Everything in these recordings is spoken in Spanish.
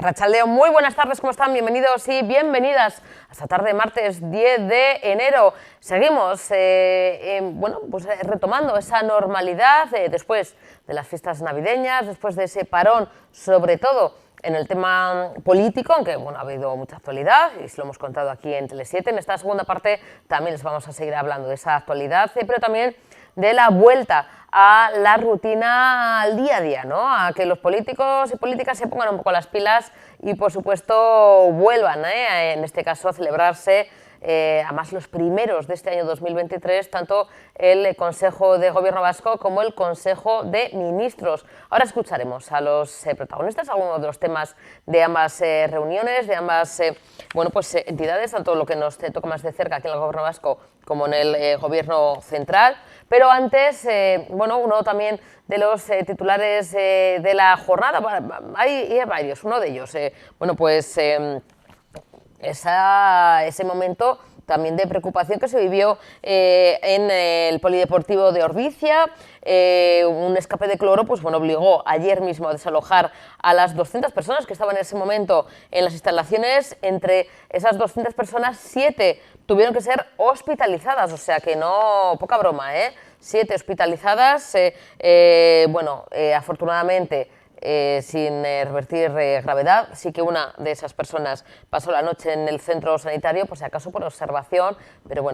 Arratsaldeon, muy buenas tardes, ¿cómo están? Bienvenidos y bienvenidas a esta tarde, martes 10 de enero. Seguimos retomando esa normalidad después de las fiestas navideñas, después de ese parón, sobre todo en el tema político, aunque ha habido mucha actualidad y se lo hemos contado aquí en Tele7. En esta segunda parte también les vamos a seguir hablando de esa actualidad, pero también de la vuelta a la rutina al día a día, ¿no? A que los políticos y políticas se pongan un poco las pilas y, por supuesto, vuelvan, en este caso, a celebrarse, además los primeros de este año 2023, tanto el Consejo de Gobierno vasco como el Consejo de Ministros. Ahora escucharemos a los protagonistas, algunos de los temas de ambas reuniones, de ambas entidades, tanto lo que nos toca más de cerca aquí en el Gobierno vasco como en el Gobierno central. Pero antes, uno también de los titulares de la jornada, hay varios, uno de ellos, ese momento también de preocupación que se vivió en el Polideportivo de Ordicia. Un escape de cloro obligó ayer mismo a desalojar a las 200 personas que estaban en ese momento en las instalaciones. Entre esas 200 personas, 7 tuvieron que ser hospitalizadas, o sea que no, poca broma, 7 hospitalizadas, afortunadamente sin revertir gravedad. Sí que una de esas personas pasó la noche en el centro sanitario, por si acaso por observación, pero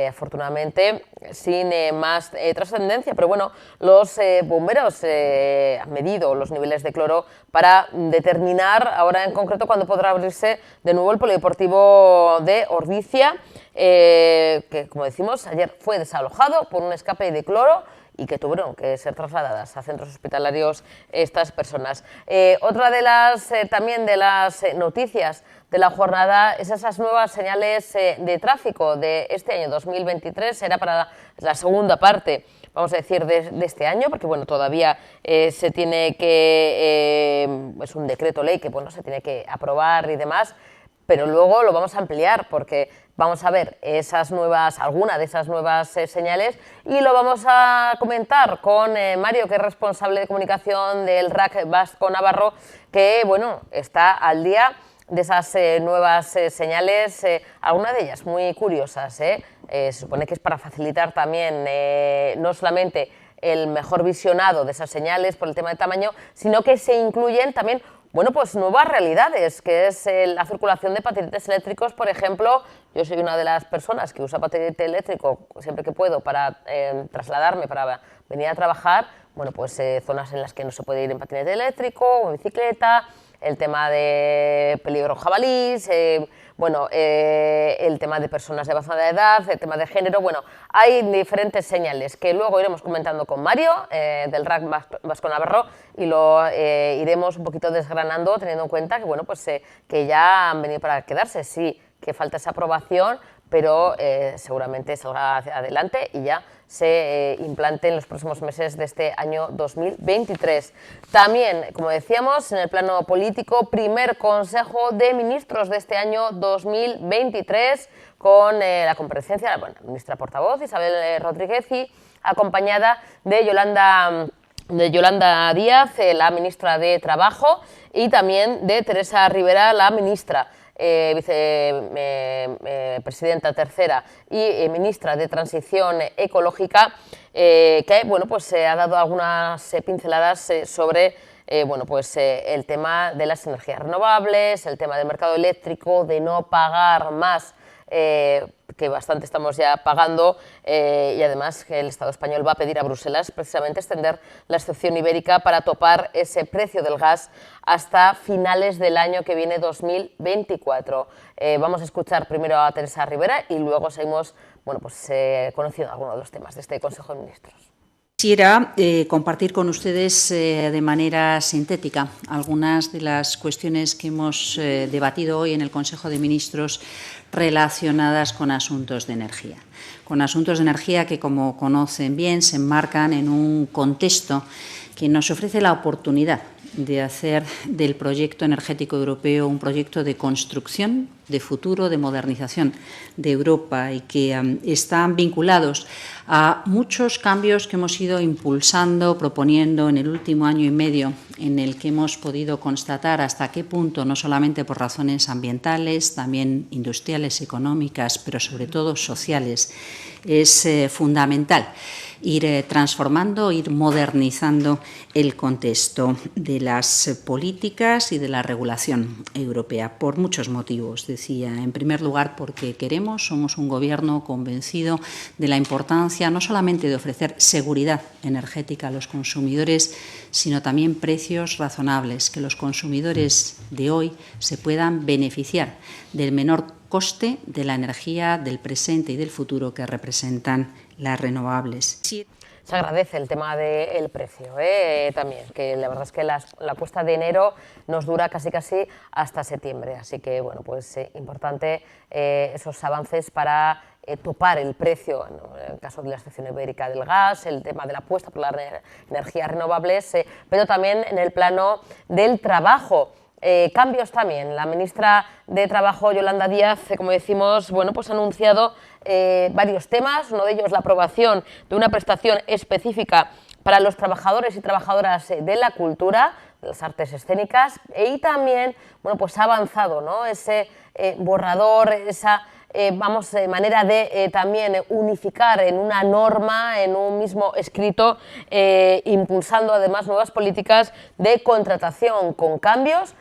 afortunadamente sin más trascendencia. Pero los bomberos han medido los niveles de cloro para determinar ahora en concreto cuándo podrá abrirse de nuevo el Polideportivo de Ordicia, que, como decimos, ayer fue desalojado por un escape de cloro y que tuvieron que ser trasladadas a centros hospitalarios estas personas. Otra de las también de las noticias de la jornada es esas nuevas señales de tráfico de este año 2023. Será para la segunda parte, vamos a decir, de este año, porque todavía se tiene que, es un decreto ley que se tiene que aprobar y demás, pero luego lo vamos a ampliar porque vamos a ver alguna de esas nuevas señales, y lo vamos a comentar con Mario, que es responsable de comunicación del RAC Vasco Navarro, que está al día de esas nuevas señales, algunas de ellas muy curiosas. Se supone que es para facilitar también no solamente el mejor visionado de esas señales por el tema de tamaño, sino que se incluyen también nuevas realidades, que es la circulación de patinetes eléctricos. Por ejemplo, yo soy una de las personas que usa patinete eléctrico siempre que puedo para trasladarme, para venir a trabajar. Zonas en las que no se puede ir en patinete eléctrico o en bicicleta, el tema de peligro jabalís, el tema de personas de avanzada edad, el tema de género. Hay diferentes señales que luego iremos comentando con Mario del RAC Vasco Navarro, y lo iremos un poquito desgranando, teniendo en cuenta que, que ya han venido para quedarse. Sí que falta esa aprobación, pero seguramente salga hacia adelante y ya se implante en los próximos meses de este año 2023. También, como decíamos, en el plano político, primer Consejo de Ministros de este año 2023, con la comparecencia de la ministra portavoz, Isabel Rodríguez, y acompañada de Yolanda Díaz, la ministra de Trabajo, y también de Teresa Rivera, la ministra vicepresidenta tercera y ministra de Transición Ecológica, que ha dado algunas pinceladas sobre el tema de las energías renovables, el tema del mercado eléctrico, de no pagar más, que bastante estamos ya pagando, y además que el Estado español va a pedir a Bruselas precisamente extender la excepción ibérica para topar ese precio del gas hasta finales del año que viene, 2024. Vamos a escuchar primero a Teresa Rivera y luego seguimos conociendo algunos de los temas de este Consejo de Ministros. Quisiera compartir con ustedes de manera sintética algunas de las cuestiones que hemos debatido hoy en el Consejo de Ministros relacionadas con asuntos de energía. Con asuntos de energía que, como conocen bien, se enmarcan en un contexto que nos ofrece la oportunidad de hacer del proyecto energético europeo un proyecto de construcción, de futuro, de modernización de Europa y que están vinculados a muchos cambios que hemos ido impulsando, proponiendo en el último año y medio, en el que hemos podido constatar hasta qué punto, no solamente por razones ambientales, también industriales, económicas, pero sobre todo sociales, es fundamental ir transformando, ir modernizando el contexto de las políticas y de la regulación europea, por muchos motivos, decía. En primer lugar, porque somos un gobierno convencido de la importancia no solamente de ofrecer seguridad energética a los consumidores, sino también precios razonables, que los consumidores de hoy se puedan beneficiar del menor coste de la energía del presente y del futuro que representan las renovables. Se agradece el tema del precio, también, que la verdad es que la cuesta de enero nos dura casi hasta septiembre, así que bueno, pues importante esos avances para topar el precio, en el caso de la excepción ibérica del gas, el tema de la apuesta por las energías renovables, pero también en el plano del trabajo. Cambios también. La ministra de Trabajo, Yolanda Díaz, como decimos, bueno, pues ha anunciado varios temas, uno de ellos la aprobación de una prestación específica para los trabajadores y trabajadoras de la cultura, de las artes escénicas, y también, bueno, pues ha avanzado, ¿no?, ese borrador, esa manera de también unificar en una norma, en un mismo escrito, impulsando además nuevas políticas de contratación con cambios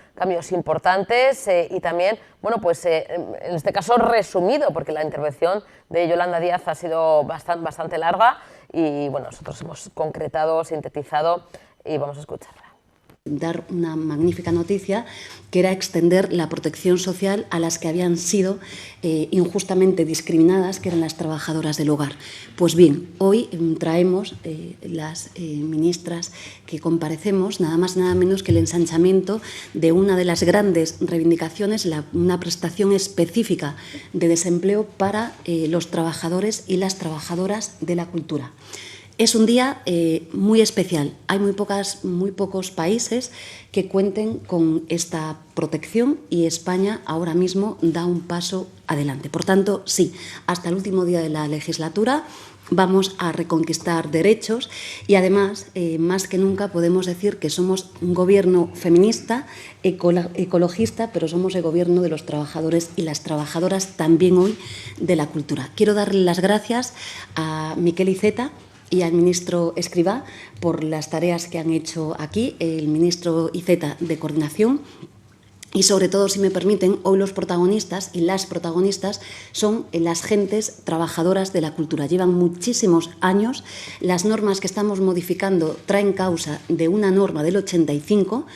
importantes y también, bueno, pues en este caso resumido, porque la intervención de Yolanda Díaz ha sido bastante larga y bueno, nosotros hemos concretado, sintetizado y vamos a escucharla. Dar una magnífica noticia, que era extender la protección social a las que habían sido injustamente discriminadas, que eran las trabajadoras del hogar. Pues bien, hoy traemos las ministras que comparecemos nada más y nada menos que el ensanchamiento de una de las grandes reivindicaciones, una prestación específica de desempleo para los trabajadores y las trabajadoras de la cultura. Es un día muy especial. Hay muy pocos países que cuenten con esta protección y España ahora mismo da un paso adelante. Por tanto, sí, hasta el último día de la legislatura vamos a reconquistar derechos y además, más que nunca, podemos decir que somos un gobierno feminista, ecologista, pero somos el gobierno de los trabajadores y las trabajadoras también hoy de la cultura. Quiero darle las gracias a Miquel Iceta y al ministro Escrivá por las tareas que han hecho aquí, el ministro Iceta de Coordinación. Y sobre todo, si me permiten, hoy los protagonistas y las protagonistas son las gentes trabajadoras de la cultura. Llevan muchísimos años. Las normas que estamos modificando traen causa de una norma del 85,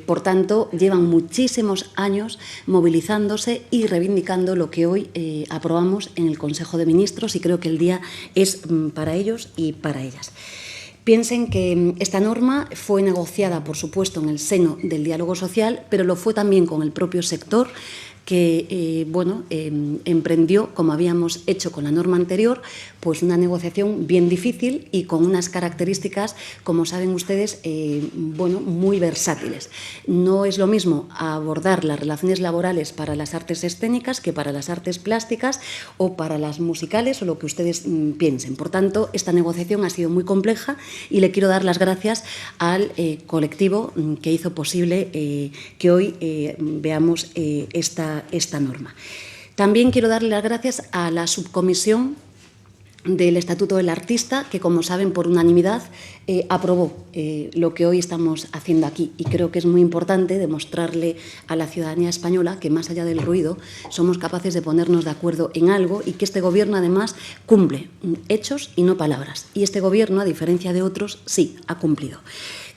por tanto, llevan muchísimos años movilizándose y reivindicando lo que hoy aprobamos en el Consejo de Ministros, y creo que el día es para ellos y para ellas. Piensen que esta norma fue negociada, por supuesto, en el seno del diálogo social, pero lo fue también con el propio sector, que emprendió, como habíamos hecho con la norma anterior, pues una negociación bien difícil y con unas características, como saben ustedes, muy versátiles. No es lo mismo abordar las relaciones laborales para las artes escénicas que para las artes plásticas o para las musicales o lo que ustedes piensen. Por tanto, esta negociación ha sido muy compleja y le quiero dar las gracias al colectivo que hizo posible que hoy veamos esta norma. También quiero darle las gracias a la subcomisión del Estatuto del Artista, que, como saben, por unanimidad aprobó lo que hoy estamos haciendo aquí. Y creo que es muy importante demostrarle a la ciudadanía española que, más allá del ruido, somos capaces de ponernos de acuerdo en algo y que este Gobierno, además, cumple hechos y no palabras. Y este Gobierno, a diferencia de otros, sí ha cumplido.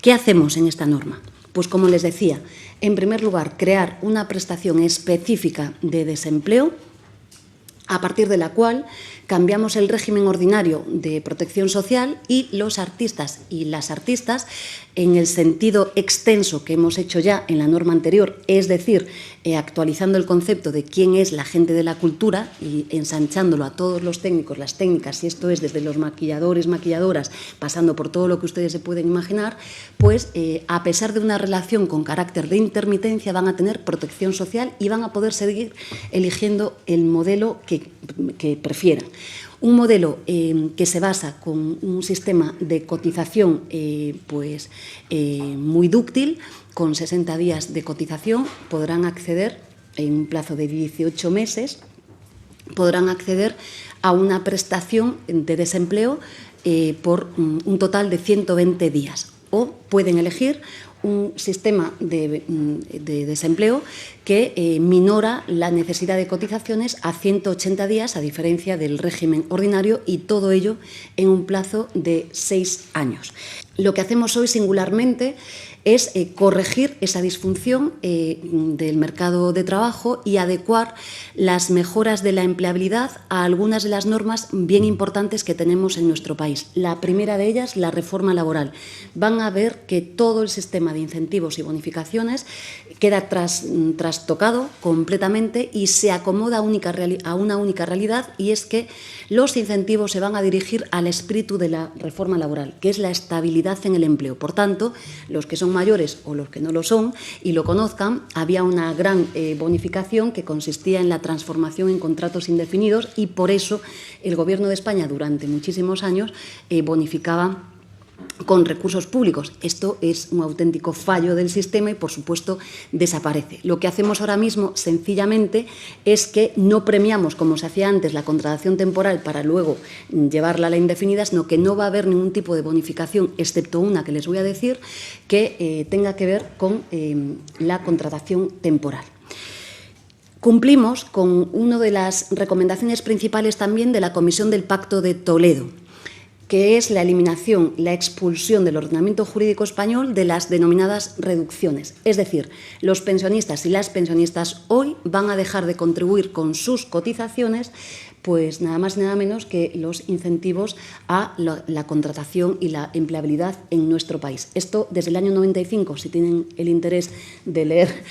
¿Qué hacemos en esta norma? Pues, como les decía, en primer lugar, crear una prestación específica de desempleo, a partir de la cual cambiamos el régimen ordinario de protección social y los artistas y las artistas, en el sentido extenso que hemos hecho ya en la norma anterior, es decir, actualizando el concepto de quién es la gente de la cultura y ensanchándolo a todos los técnicos, las técnicas, y esto es desde los maquilladores, maquilladoras, pasando por todo lo que ustedes se pueden imaginar, pues a pesar de una relación con carácter de intermitencia van a tener protección social y van a poder seguir eligiendo el modelo que prefieran. Un modelo que se basa con un sistema de cotización muy dúctil, con 60 días de cotización, podrán acceder en un plazo de 18 meses, podrán acceder a una prestación de desempleo por un total de 120 días, o pueden elegir un sistema de desempleo que minora la necesidad de cotizaciones a 180 días, a diferencia del régimen ordinario, y todo ello en un plazo de 6 años. Lo que hacemos hoy singularmente es corregir esa disfunción del mercado de trabajo y adecuar las mejoras de la empleabilidad a algunas de las normas bien importantes que tenemos en nuestro país. La primera de ellas, la reforma laboral. Van a ver que todo el sistema de incentivos y bonificaciones queda trastocado completamente y se acomoda a una única realidad, y es que los incentivos se van a dirigir al espíritu de la reforma laboral, que es la estabilidad en el empleo. Por tanto, los que son mayores o los que no lo son y lo conozcan, había una gran bonificación que consistía en la transformación en contratos indefinidos, y por eso el Gobierno de España durante muchísimos años bonificaba con recursos públicos. Esto es un auténtico fallo del sistema y, por supuesto, desaparece. Lo que hacemos ahora mismo, sencillamente, es que no premiamos, como se hacía antes, la contratación temporal para luego llevarla a la indefinida, sino que no va a haber ningún tipo de bonificación, excepto una que les voy a decir, que tenga que ver con la contratación temporal. Cumplimos con una de las recomendaciones principales también de la Comisión del Pacto de Toledo, que es la eliminación, la expulsión del ordenamiento jurídico español de las denominadas reducciones. Es decir, los pensionistas y las pensionistas hoy van a dejar de contribuir con sus cotizaciones, pues nada más y nada menos que los incentivos a la contratación y la empleabilidad en nuestro país. Esto desde el año 95, si tienen el interés de leer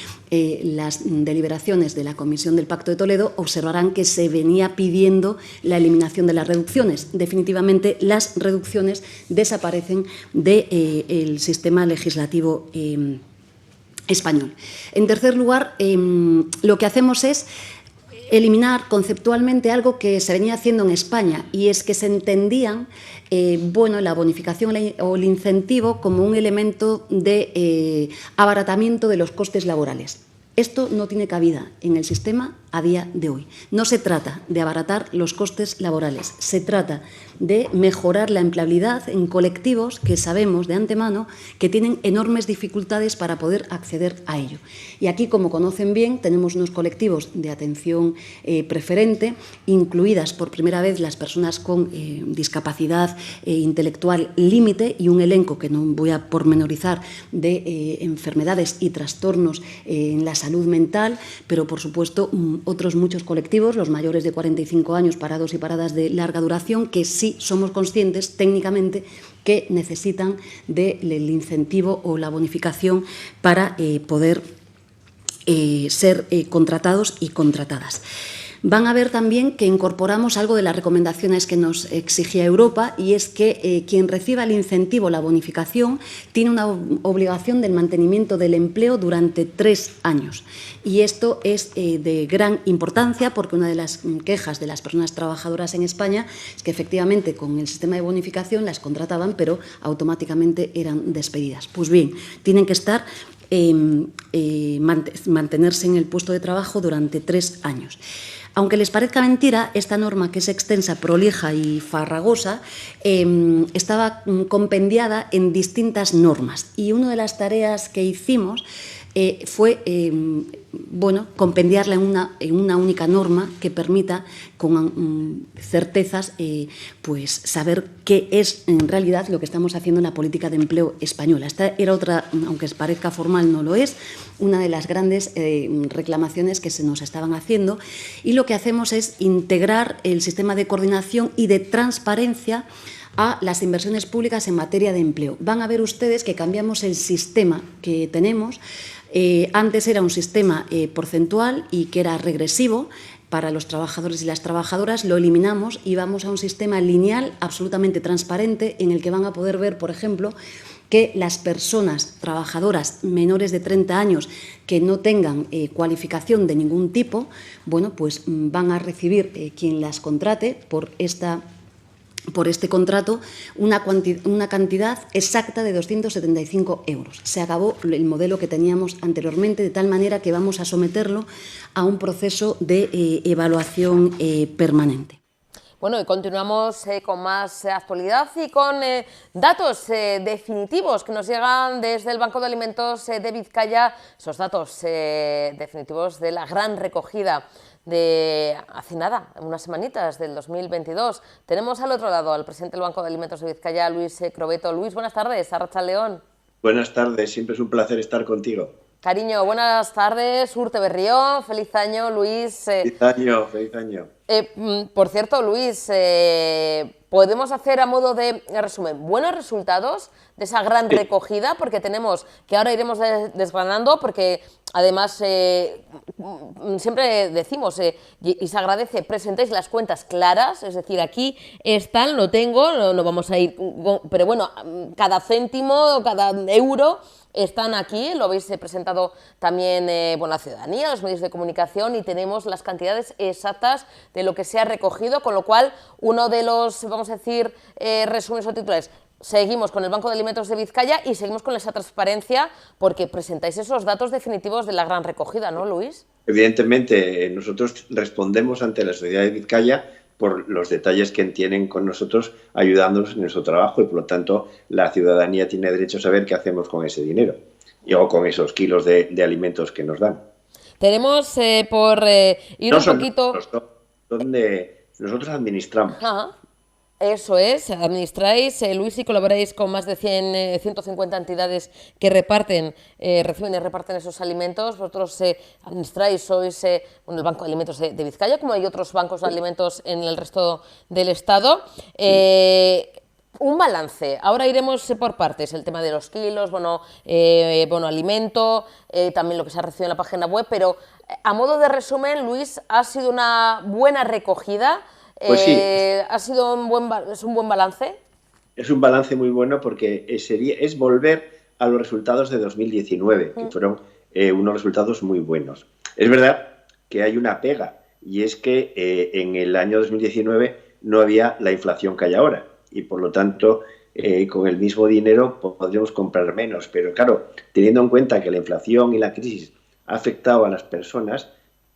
las deliberaciones de la Comisión del Pacto de Toledo, observarán que se venía pidiendo la eliminación de las reducciones. Definitivamente, las reducciones desaparecen del sistema legislativo español. En tercer lugar, lo que hacemos es eliminar conceptualmente algo que se venía haciendo en España, y es que se entendían la bonificación o el incentivo como un elemento de abaratamiento de los costes laborales. Esto no tiene cabida en el sistema a día de hoy. No se trata de abaratar los costes laborales, se trata de mejorar la empleabilidad en colectivos que sabemos de antemano que tienen enormes dificultades para poder acceder a ello. Y aquí, como conocen bien, tenemos unos colectivos de atención preferente, incluidas por primera vez las personas con discapacidad intelectual límite, y un elenco que no voy a pormenorizar de enfermedades y trastornos en la salud mental, pero por supuesto otros muchos colectivos, los mayores de 45 años, parados y paradas de larga duración, que sí somos conscientes técnicamente que necesitan del incentivo o la bonificación para poder ser contratados y contratadas. Van a ver también que incorporamos algo de las recomendaciones que nos exigía Europa, y es que quien reciba el incentivo, la bonificación, tiene una obligación del mantenimiento del empleo durante 3 años. Y esto es de gran importancia, porque una de las quejas de las personas trabajadoras en España es que efectivamente con el sistema de bonificación las contrataban, pero automáticamente eran despedidas. Pues bien, tienen que estar mantenerse en el puesto de trabajo durante 3 años. Aunque les parezca mentira, esta norma, que es extensa, prolija y farragosa, estaba compendiada en distintas normas. Y una de las tareas que hicimos fue compendiarla en una única norma que permita con certezas pues saber qué es en realidad lo que estamos haciendo en la política de empleo española. Esta era otra, aunque parezca formal, no lo es, una de las grandes reclamaciones que se nos estaban haciendo, y lo que hacemos es integrar el sistema de coordinación y de transparencia a las inversiones públicas en materia de empleo. Van a ver ustedes que cambiamos el sistema que tenemos. Antes era un sistema porcentual y que era regresivo para los trabajadores y las trabajadoras, lo eliminamos y vamos a un sistema lineal absolutamente transparente en el que van a poder ver, por ejemplo, que las personas trabajadoras menores de 30 años que no tengan cualificación de ningún tipo, bueno, pues van a recibir quien las contrate por este contrato una cantidad exacta de 275 euros. Se acabó el modelo que teníamos anteriormente, de tal manera que vamos a someterlo a un proceso de evaluación permanente. Bueno, y continuamos con más actualidad y con datos definitivos que nos llegan desde el Banco de Alimentos de Vizcaya, esos datos definitivos de la gran recogida de hace nada, unas semanitas del 2022. Tenemos al otro lado al presidente del Banco de Alimentos de Vizcaya, Luis Crobeto. Luis, buenas tardes, arratsaldeon. Buenas tardes, siempre es un placer estar contigo. Cariño, buenas tardes, Urte Berrión, feliz año, Luis. Feliz año, feliz año. Por cierto, Luis, podemos hacer a modo de resumen buenos resultados de esa gran recogida, porque tenemos, que ahora iremos desgranando, porque además siempre decimos, y se agradece, presentéis las cuentas claras, es decir, aquí están, lo tengo, no vamos a ir, pero bueno, cada céntimo, cada euro están aquí, lo habéis presentado también la ciudadanía, los medios de comunicación, y tenemos las cantidades exactas de lo que se ha recogido, con lo cual uno de los, vamos a decir, resúmenes o titulares, seguimos con el Banco de Alimentos de Vizcaya y seguimos con esa transparencia porque presentáis esos datos definitivos de la gran recogida, ¿no, Luis? Evidentemente, nosotros respondemos ante la sociedad de Vizcaya por los detalles que tienen con nosotros ayudándonos en nuestro trabajo, y por lo tanto la ciudadanía tiene derecho a saber qué hacemos con ese dinero o con esos kilos de alimentos que nos dan. Tenemos por ir no un poquito... Nosotros administramos. Ajá. Eso es, administráis, Luis, y colaboráis con más de 150 entidades que reciben y reparten esos alimentos. Vosotros administráis, sois el Banco de Alimentos de Vizcaya, como hay otros bancos de alimentos en el resto del Estado. Un balance, ahora iremos por partes, el tema de los kilos, bono alimento, también lo que se ha recibido en la página web, pero a modo de resumen, Luis, ha sido una buena recogida. Pues sí. ¿Es un buen balance? Es un balance muy bueno porque es volver a los resultados de 2019, que fueron unos resultados muy buenos. Es verdad que hay una pega, y es que en el año 2019 no había la inflación que hay ahora, y por lo tanto con el mismo dinero podríamos comprar menos. Pero claro, teniendo en cuenta que la inflación y la crisis ha afectado a las personas,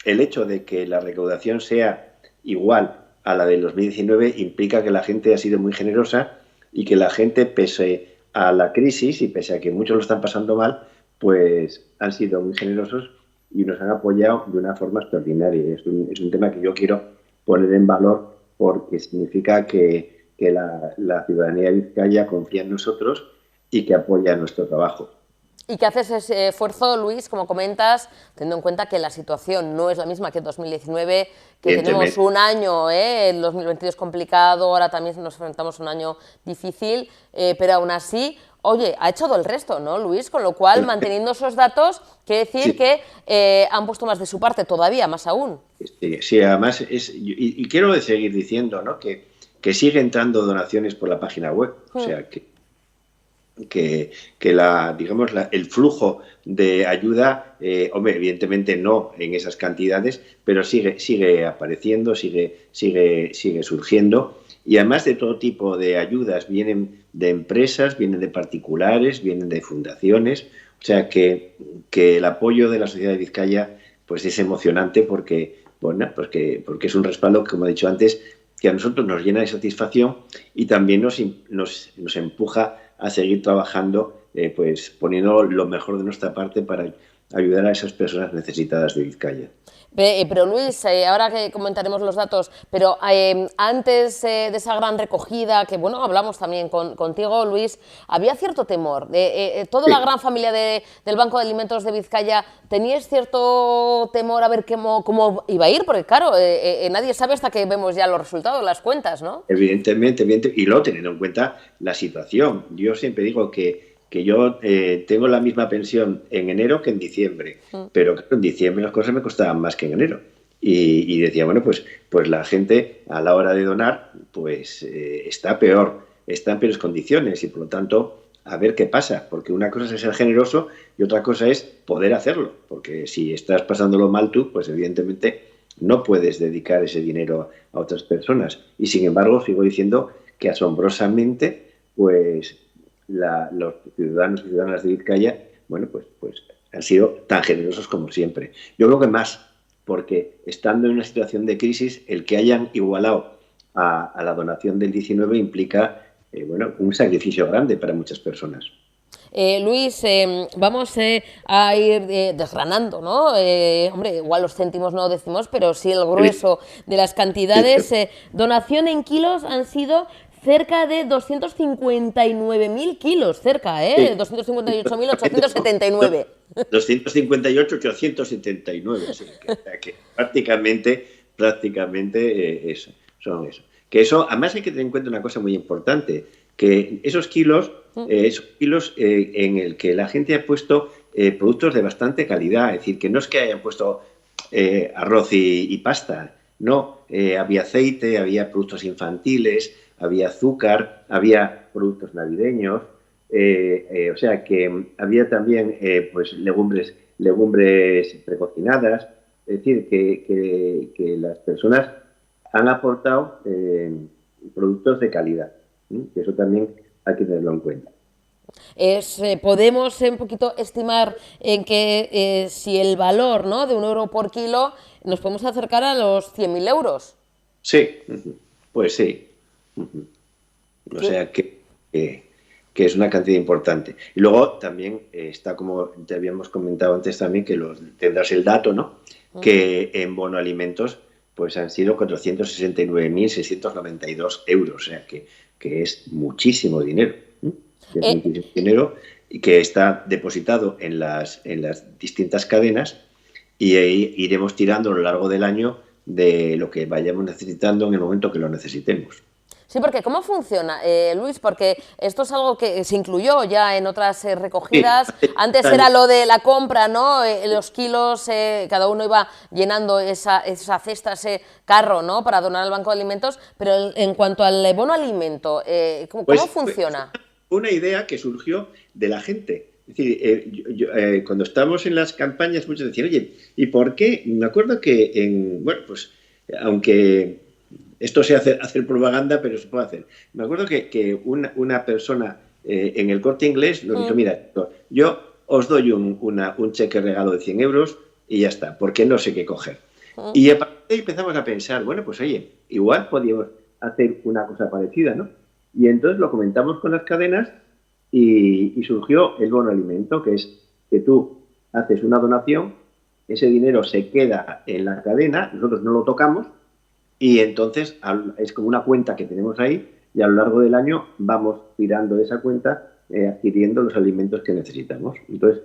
el hecho de que la recaudación sea igual a la del 2019 implica que la gente ha sido muy generosa y que la gente, pese a la crisis y pese a que muchos lo están pasando mal, pues han sido muy generosos y nos han apoyado de una forma extraordinaria. Es un tema que yo quiero poner en valor porque significa que la ciudadanía de Vizcaya confía en nosotros y que apoya nuestro trabajo. Y que haces ese esfuerzo, Luis, como comentas, teniendo en cuenta que la situación no es la misma que en 2019, que tenemos un año, el 2022 complicado, ahora también nos enfrentamos a un año difícil, pero aún así, oye, ha hecho todo el resto, ¿no, Luis? Con lo cual, manteniendo esos datos, quiere decir que han puesto más de su parte todavía, más aún. Sí, además, y quiero seguir diciendo, ¿no?, que sigue entrando donaciones por la página web, o sea, que el flujo de ayuda, evidentemente no en esas cantidades, pero sigue apareciendo, sigue surgiendo, y además de todo tipo de ayudas, vienen de empresas, vienen de particulares, vienen de fundaciones, o sea que el apoyo de la sociedad de Vizcaya pues es emocionante porque es un respaldo, como he dicho antes, que a nosotros nos llena de satisfacción y también nos empuja a seguir trabajando, pues poniendo lo mejor de nuestra parte para ayudar a esas personas necesitadas de Vizcaya. Pero Luis, ahora que comentaremos los datos, pero antes de esa gran recogida, que bueno, hablamos también contigo, Luis, había cierto temor. Toda la gran familia del Banco de Alimentos de Vizcaya, ¿teníais cierto temor a ver cómo iba a ir? Porque claro, nadie sabe hasta que vemos ya los resultados, las cuentas, ¿no? Evidentemente, y luego teniendo en cuenta la situación. Yo siempre digo que yo tengo la misma pensión en enero que en diciembre, pero claro, en diciembre las cosas me costaban más que en enero. Y decía, bueno, pues la gente a la hora de donar pues está en peores condiciones y por lo tanto a ver qué pasa, porque una cosa es ser generoso y otra cosa es poder hacerlo, porque si estás pasándolo mal tú, pues evidentemente no puedes dedicar ese dinero a otras personas. Y sin embargo sigo diciendo que asombrosamente pues los ciudadanos y ciudadanas de Vizcaya, bueno, pues han sido tan generosos como siempre. Yo creo que más, porque estando en una situación de crisis, el que hayan igualado a la donación del 19 implica, bueno, un sacrificio grande para muchas personas. Luis, vamos a ir desgranando, ¿no? Hombre, igual los céntimos no decimos, pero sí el grueso de las cantidades. Donación en kilos han sido cerca de 259.000 kilos, cerca, ¿eh? Sí. 258.879. 258.879, sí, que prácticamente eso, son eso. Que eso, además hay que tener en cuenta una cosa muy importante, que esos kilos en el que la gente ha puesto productos de bastante calidad, es decir, que no es que hayan puesto arroz y pasta, no, había aceite, había productos infantiles, había azúcar, había productos navideños, o sea que había también pues legumbres precocinadas, es decir, que las personas han aportado productos de calidad, que eso también hay que tenerlo en cuenta. Podemos un poquito estimar en que si el valor, ¿no?, de €1 por kilo, nos podemos acercar a los 100.000 euros. Sí, pues sí. O sea que es una cantidad importante. Y luego también está, como te habíamos comentado antes también, que tendrás el dato, ¿no? Que en bono alimentos pues han sido 469.692 euros, o sea que es muchísimo dinero. Es muchísimo dinero y que está depositado en las distintas cadenas y ahí iremos tirando a lo largo del año de lo que vayamos necesitando en el momento que lo necesitemos. Sí, porque ¿cómo funciona, Luis? Porque esto es algo que se incluyó ya en otras recogidas. Sí, antes era lo de la compra, ¿no? Los kilos, cada uno iba llenando esa cesta, ese carro, ¿no?, para donar al Banco de Alimentos. Pero en cuanto al bono alimento, ¿cómo funciona? Una idea que surgió de la gente. Es decir, cuando estábamos en las campañas, muchos decían, oye, ¿y por qué? Me acuerdo que bueno, pues aunque esto se hace hacer propaganda, pero se puede hacer. Me acuerdo que una persona en el Corte Inglés nos dijo, mira, yo os doy un cheque regalo de 100 euros y ya está, porque no sé qué coger. Y a partir de ahí empezamos a pensar, bueno, pues oye, igual podíamos hacer una cosa parecida, ¿no? Y entonces lo comentamos con las cadenas y surgió el bono alimento, que es que tú haces una donación, ese dinero se queda en la cadena, nosotros no lo tocamos, y entonces es como una cuenta que tenemos ahí y a lo largo del año vamos tirando de esa cuenta, adquiriendo los alimentos que necesitamos. Entonces,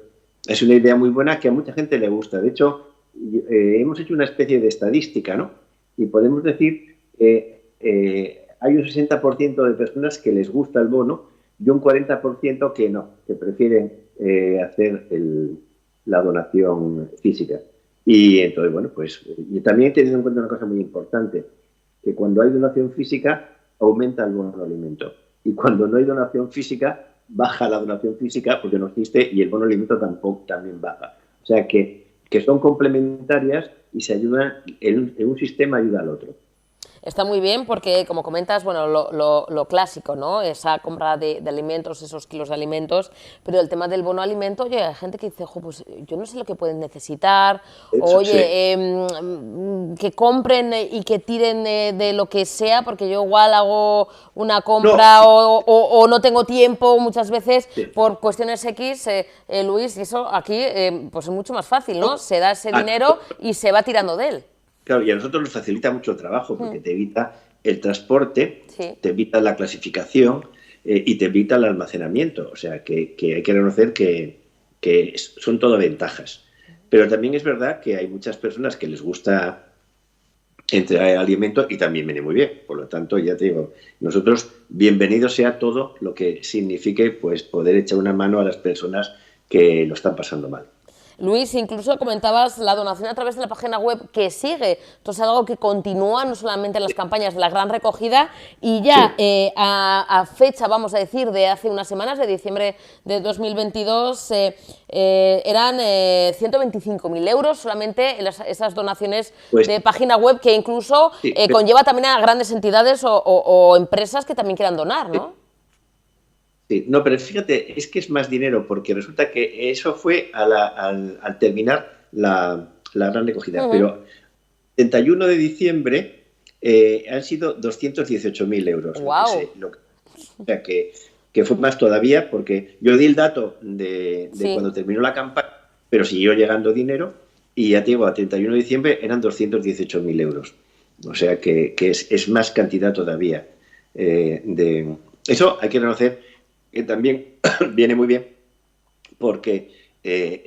es una idea muy buena que a mucha gente le gusta. De hecho, hemos hecho una especie de estadística, ¿no? Y podemos decir que hay un 60% de personas que les gusta el bono y un 40% que no, que prefieren hacer la donación física. Y entonces, bueno, pues y también teniendo en cuenta una cosa muy importante, que cuando hay donación física aumenta el bono alimento y cuando no hay donación física baja la donación física porque no existe y el bono alimento también baja. O sea que son complementarias y se ayudan, en un sistema ayuda al otro. está muy bien porque, como comentas, bueno, lo clásico, ¿no? Esa compra de alimentos, esos kilos de alimentos, pero el tema del bono alimento, oye, hay gente que dice, ojo, pues yo no sé lo que pueden necesitar, Eso, sí. oye, que compren y que tiren de lo que sea, porque yo igual hago una No, compra o no tengo tiempo muchas veces sí. por cuestiones X, Luis, y eso aquí pues es mucho más fácil, ¿no? No. Se da ese Ah, dinero y se va tirando de él. claro, y a nosotros nos facilita mucho el trabajo porque te evita el transporte, Sí. te evita la clasificación y te evita el almacenamiento. O sea, que hay que reconocer que son todo ventajas. Pero también es verdad que hay muchas personas que les gusta entregar el alimento y también viene muy bien. Por lo tanto, ya te digo, nosotros bienvenido sea todo lo que signifique pues poder echar una mano a las personas que lo están pasando mal. Luis, incluso comentabas la donación a través de la página web que sigue. Esto es algo que continúa no solamente en las campañas de la gran recogida y ya Sí. a fecha, vamos a decir, de hace unas semanas, de diciembre de 2022, eran 125.000 euros solamente en esas donaciones Pues de página web que incluso sí, conlleva también a grandes entidades o empresas que también quieran donar, ¿no? sí, no, pero fíjate, es que es más dinero porque resulta que eso fue al terminar la gran recogida, pero 31 de diciembre han sido 218.000 euros ¡Wow! o sea que fue más todavía porque yo di el dato de Sí. cuando terminó la campaña, pero siguió llegando dinero y ya te digo, a 31 de diciembre eran 218.000 euros. O sea que es más cantidad todavía. Eso hay que reconocer que también viene muy bien porque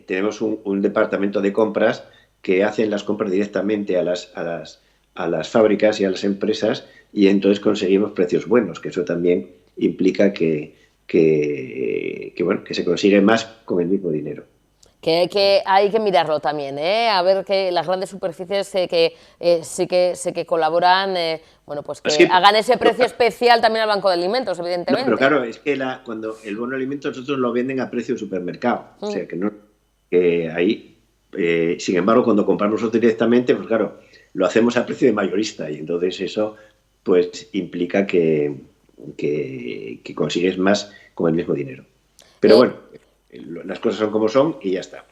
tenemos un departamento de compras que hacen las compras directamente a las fábricas y a las empresas y entonces conseguimos precios buenos, que eso también implica bueno, que se consigue más con el mismo dinero. Que hay que mirarlo también, ¿eh? A ver que las grandes superficies sí que colaboran, bueno, pues que Sí, hagan ese precio especial también al Banco de Alimentos, no, pero evidentemente. claro, es que cuando el bono de alimentos nosotros lo venden a precio de supermercado, o sea que no, que ahí, sin embargo, cuando compramos nosotros directamente, pues claro, lo hacemos a precio de mayorista y entonces eso pues implica que consigues más con el mismo dinero. Pero Eh, bueno, las cosas son como son y ya está.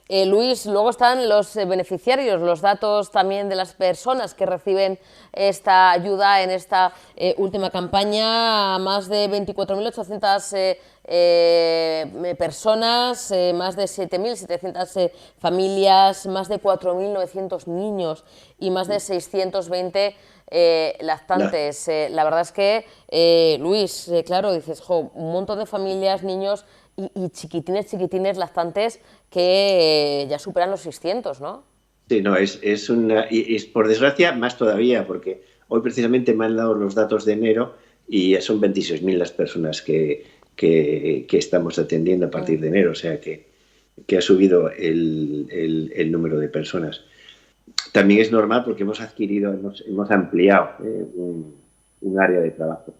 Luis, luego están los beneficiarios, los datos también de las personas que reciben esta ayuda en esta última campaña. Más de 24.800 personas, más de 7.700 familias, más de 4.900 niños y más de 620 La- lactantes. La verdad es que, Luis, claro, dices, jo, un montón de familias, niños y chiquitines lactantes que ya superan los 600, ¿no? Sí, no, y es por desgracia más todavía, porque hoy precisamente me han dado los datos de enero y ya son 26.000 las personas que estamos atendiendo a partir de enero, o sea que ha subido el número de personas. También es normal porque hemos ampliado un área de trabajo.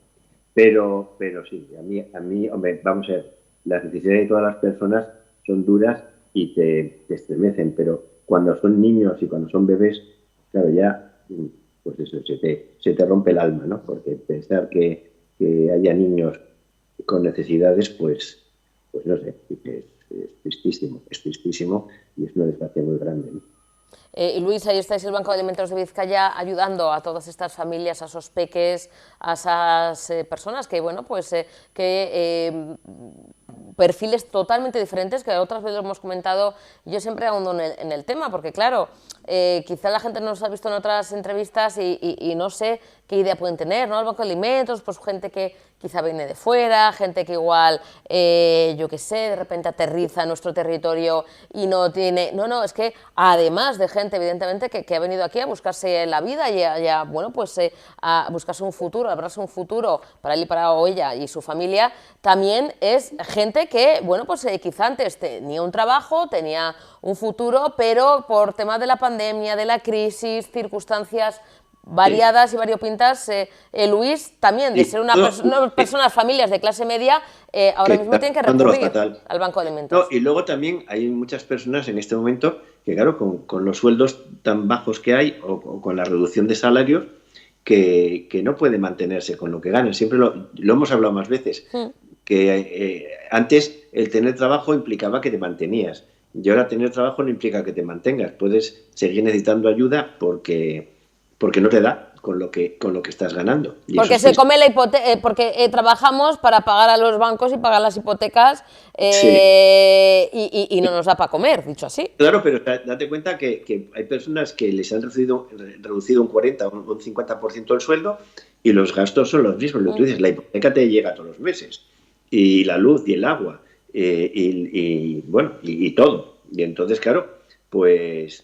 Pero sí, a mí, hombre, vamos a ver, las necesidades de todas las personas son duras y te estremecen, pero cuando son niños y cuando son bebés, claro, ya, pues eso, se te rompe el alma, ¿no? Porque pensar que haya niños con necesidades, pues no sé, es tristísimo y es una desgracia muy grande, ¿no? Y Luis, ahí estáis el Banco de Alimentos de Vizcaya ayudando a todas estas familias, a esos peques, a esas personas que, bueno, pues perfiles totalmente diferentes, que otras veces lo hemos comentado, yo siempre ahondo en el tema, porque claro, quizá la gente no nos ha visto en otras entrevistas y no sé qué idea pueden tener, ¿no? El Banco de Alimentos, pues gente que quizá viene de fuera, gente que igual, yo qué sé, de repente aterriza en nuestro territorio y no tiene... No, es que además de gente, evidentemente, que ha venido aquí a buscarse la vida y a bueno, pues a buscarse un futuro, a labrarse un futuro para él y para ella y su familia, también es gente que, bueno, pues quizá antes tenía un trabajo, tenía un futuro, pero por temas de la pandemia, de la crisis, circunstancias variadas y variopintas, Luis, también de ser personas, familias de clase media, Que ahora mismo está tienen que pasándolo recurrir fatal. al Banco de No, Alimentos. y luego también hay muchas personas en este momento que, claro, con los sueldos tan bajos que hay o con la reducción de salarios, que no puede mantenerse con lo que gana. Siempre lo hemos hablado más veces, que antes el tener trabajo implicaba que te mantenías. Y ahora tener trabajo no implica que te mantengas. Puedes seguir necesitando ayuda porque no te da con lo que estás ganando. Y porque se come la hipoteca, porque trabajamos para pagar a los bancos y pagar las hipotecas y no nos da para comer, dicho así. Claro, pero date cuenta que hay personas que les han reducido un 40 o un 50% el sueldo y los gastos son los mismos. Lo que tú dices, la hipoteca te llega todos los meses, y la luz y el agua, y todo. Y entonces, claro, pues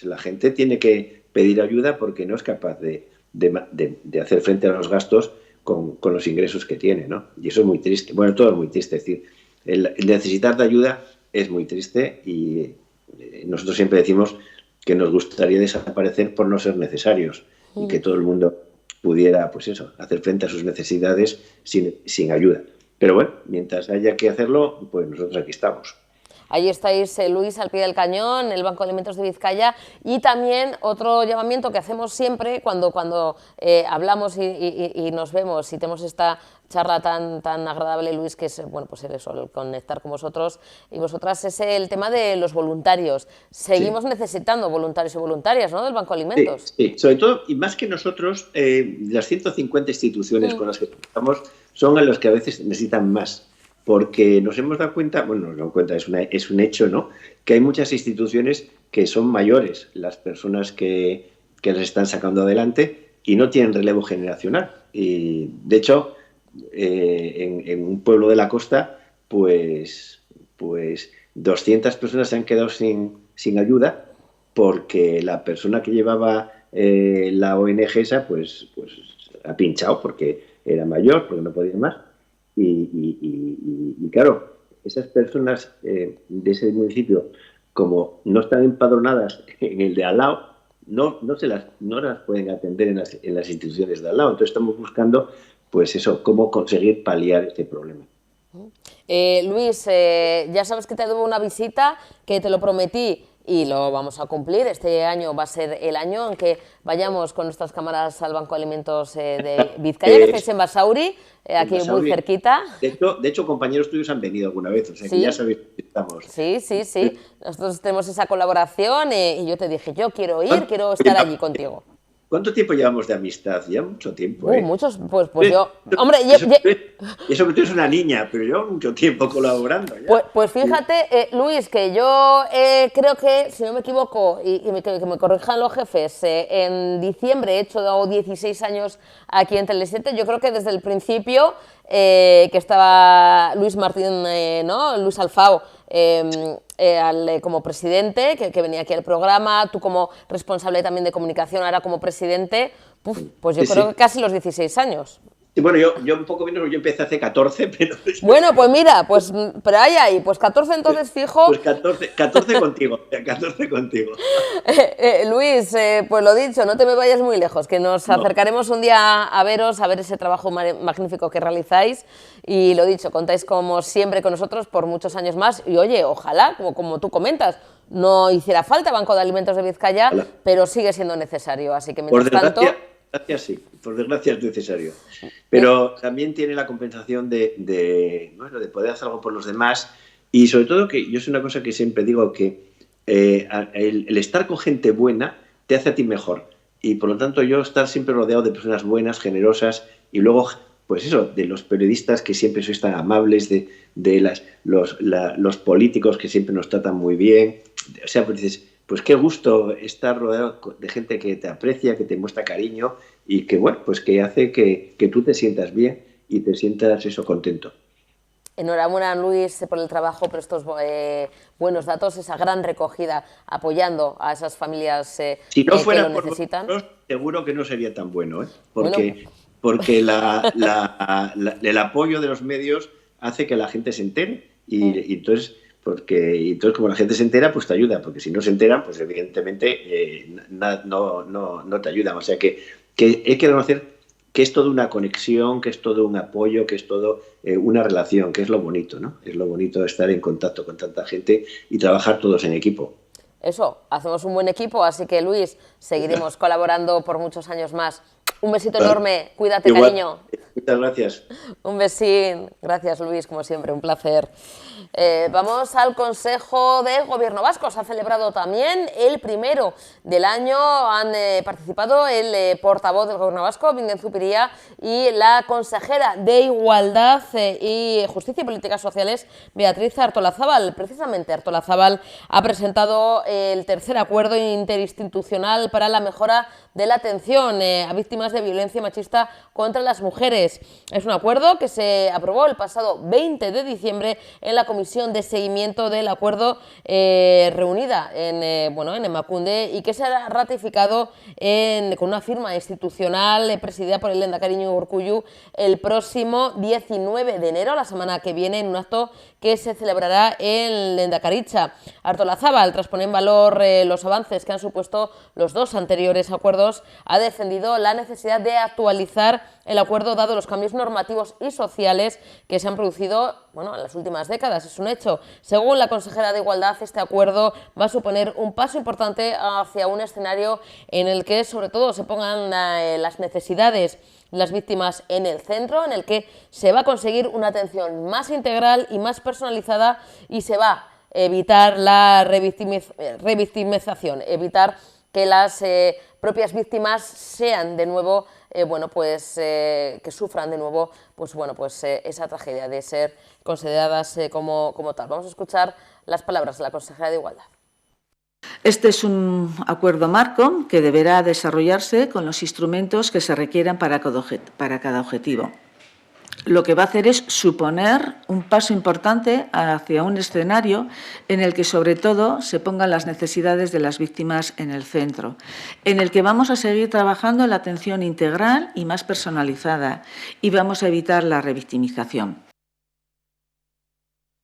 la gente tiene que pedir ayuda porque no es capaz de hacer frente a los gastos con los ingresos que tiene, ¿no? Y eso es muy triste. Bueno, todo es muy triste. Es decir, el necesitar de ayuda es muy triste, y nosotros siempre decimos que nos gustaría desaparecer por no ser necesarios y que todo el mundo pudiera, pues eso, hacer frente a sus necesidades sin ayuda. Pero bueno, mientras haya que hacerlo, pues nosotros aquí estamos. Ahí estáis, Luis, al pie del cañón, el Banco de Alimentos de Vizcaya, y también otro llamamiento que hacemos siempre cuando hablamos y nos vemos y tenemos esta charla tan agradable, Luis, que es, bueno, pues eso, el conectar con vosotros y vosotras, es el tema de los voluntarios. Seguimos necesitando voluntarios y voluntarias, ¿no?, del Banco de Alimentos. Sí, sobre todo, y más que nosotros, las 150 instituciones con las que estamos son a los que a veces necesitan más. Porque nos hemos dado cuenta, es un hecho, ¿no?, que hay muchas instituciones que son mayores, las personas que las están sacando adelante, y no tienen relevo generacional. Y de hecho, en un pueblo de la costa, pues 200 personas se han quedado sin ayuda porque la persona que llevaba la ONG esa, pues ha pinchado porque era mayor, porque no podía más. Y claro, esas personas de ese municipio, como no están empadronadas en el de al lado, no las pueden atender en las instituciones de al lado. Entonces estamos buscando, pues eso, cómo conseguir paliar este problema. Luis, ya sabes que te debo una visita, que te lo prometí y lo vamos a cumplir. Este año va a ser el año en que vayamos con nuestras cámaras al Banco de Alimentos de Vizcaya, que estáis en Basauri, aquí muy cerquita. De hecho, compañeros tuyos han venido alguna vez, o sea, que ya sabéis que estamos. Sí. Nosotros tenemos esa colaboración, y yo te dije, yo quiero ir, quiero estar allí contigo. ¿Cuánto tiempo llevamos de amistad? Ya mucho tiempo, ¿eh? Muchos, pues yo... Hombre, eso que tú eres una niña, pero llevo mucho tiempo colaborando. Ya. Pues fíjate, Luis, que yo creo que, si no me equivoco, y que me corrijan los jefes, en diciembre he hecho 16 años aquí en Tele7. Yo creo que desde el principio, que estaba Luis Martín, Luis Alfao, como presidente, que venía aquí al programa, tú como responsable también de comunicación, ahora como presidente, pues yo creo que casi los 16 años. Sí, bueno, yo un poco menos, yo empecé hace 14, pero... Bueno, pues mira, pero ahí, pues 14 entonces fijo... Pues 14 contigo, 14 contigo. Luis, pues lo dicho, no te me vayas muy lejos, que nos acercaremos un día a veros, a ver ese trabajo magnífico que realizáis, y lo dicho, contáis como siempre con nosotros por muchos años más, y oye, ojalá, como tú comentas, no hiciera falta Banco de Alimentos de Vizcaya, pero sigue siendo necesario, así que mientras tanto... Gracias, sí, por desgracia es necesario. Pero también tiene la compensación de poder hacer algo por los demás, y sobre todo, que yo es una cosa que siempre digo, que el estar con gente buena te hace a ti mejor, y por lo tanto yo estar siempre rodeado de personas buenas, generosas, y luego, pues eso, de los periodistas que siempre sois tan amables, de los políticos que siempre nos tratan muy bien, o sea, pues dices... Pues qué gusto estar rodeado de gente que te aprecia, que te muestra cariño, y que, bueno, pues que hace que tú te sientas bien y te sientas contento. Enhorabuena, Luis, por el trabajo, por estos buenos datos, esa gran recogida, apoyando a esas familias si no fuera que lo necesitan. Nosotros, seguro que no sería tan bueno, ¿eh? Porque el apoyo de los medios hace que la gente se entere, y entonces como la gente se entera, pues te ayuda, porque si no se enteran, pues evidentemente no te ayudan. O sea que hay que reconocer que es toda una conexión, que es todo un apoyo, que es todo una relación, que es lo bonito, ¿no? Es lo bonito estar en contacto con tanta gente y trabajar todos en equipo. eso, hacemos un buen equipo, así que Luis, seguiremos colaborando por muchos años más. Un besito enorme, cuídate, Igual, cariño. muchas gracias. Un besín. Gracias, Luis, como siempre, un placer. Vamos al Consejo de Gobierno Vasco. Se ha celebrado también el primero del año. Han participado el portavoz del Gobierno Vasco, Bingen Zupiria, y la consejera de Igualdad y Justicia y Políticas Sociales, Beatriz Artolazabal. Precisamente, Artolazabal ha presentado el tercer acuerdo interinstitucional para la mejora de la atención a víctimas de violencia machista contra las mujeres. Es un acuerdo que se aprobó el pasado 20 de diciembre en la Comisión de Seguimiento del Acuerdo reunida en Emakunde, y que será ratificado con una firma institucional presidida por el Lehendakari Iñigo Urkullu el próximo 19 de enero, la semana que viene, en un acto que se celebrará en Lehendakaritza. Artolazabal, tras poner en valor los avances que han supuesto los dos anteriores acuerdos, ha defendido la necesidad de actualizar el acuerdo dado los cambios normativos y sociales que se han producido en las últimas décadas. Es un hecho. Según la consejera de Igualdad, este acuerdo va a suponer un paso importante hacia un escenario en el que sobre todo se pongan las necesidades de las víctimas en el centro, en el que se va a conseguir una atención más integral y más personalizada, y se va a evitar la revictimización, evitar que las propias víctimas sean de nuevo, que sufran de nuevo esa tragedia de ser consideradas como tal. Vamos a escuchar las palabras de la consejera de Igualdad. Este es un acuerdo marco que deberá desarrollarse con los instrumentos que se requieran para cada objetivo. Lo que va a hacer es suponer un paso importante hacia un escenario en el que, sobre todo, se pongan las necesidades de las víctimas en el centro, en el que vamos a seguir trabajando en la atención integral y más personalizada, y vamos a evitar la revictimización.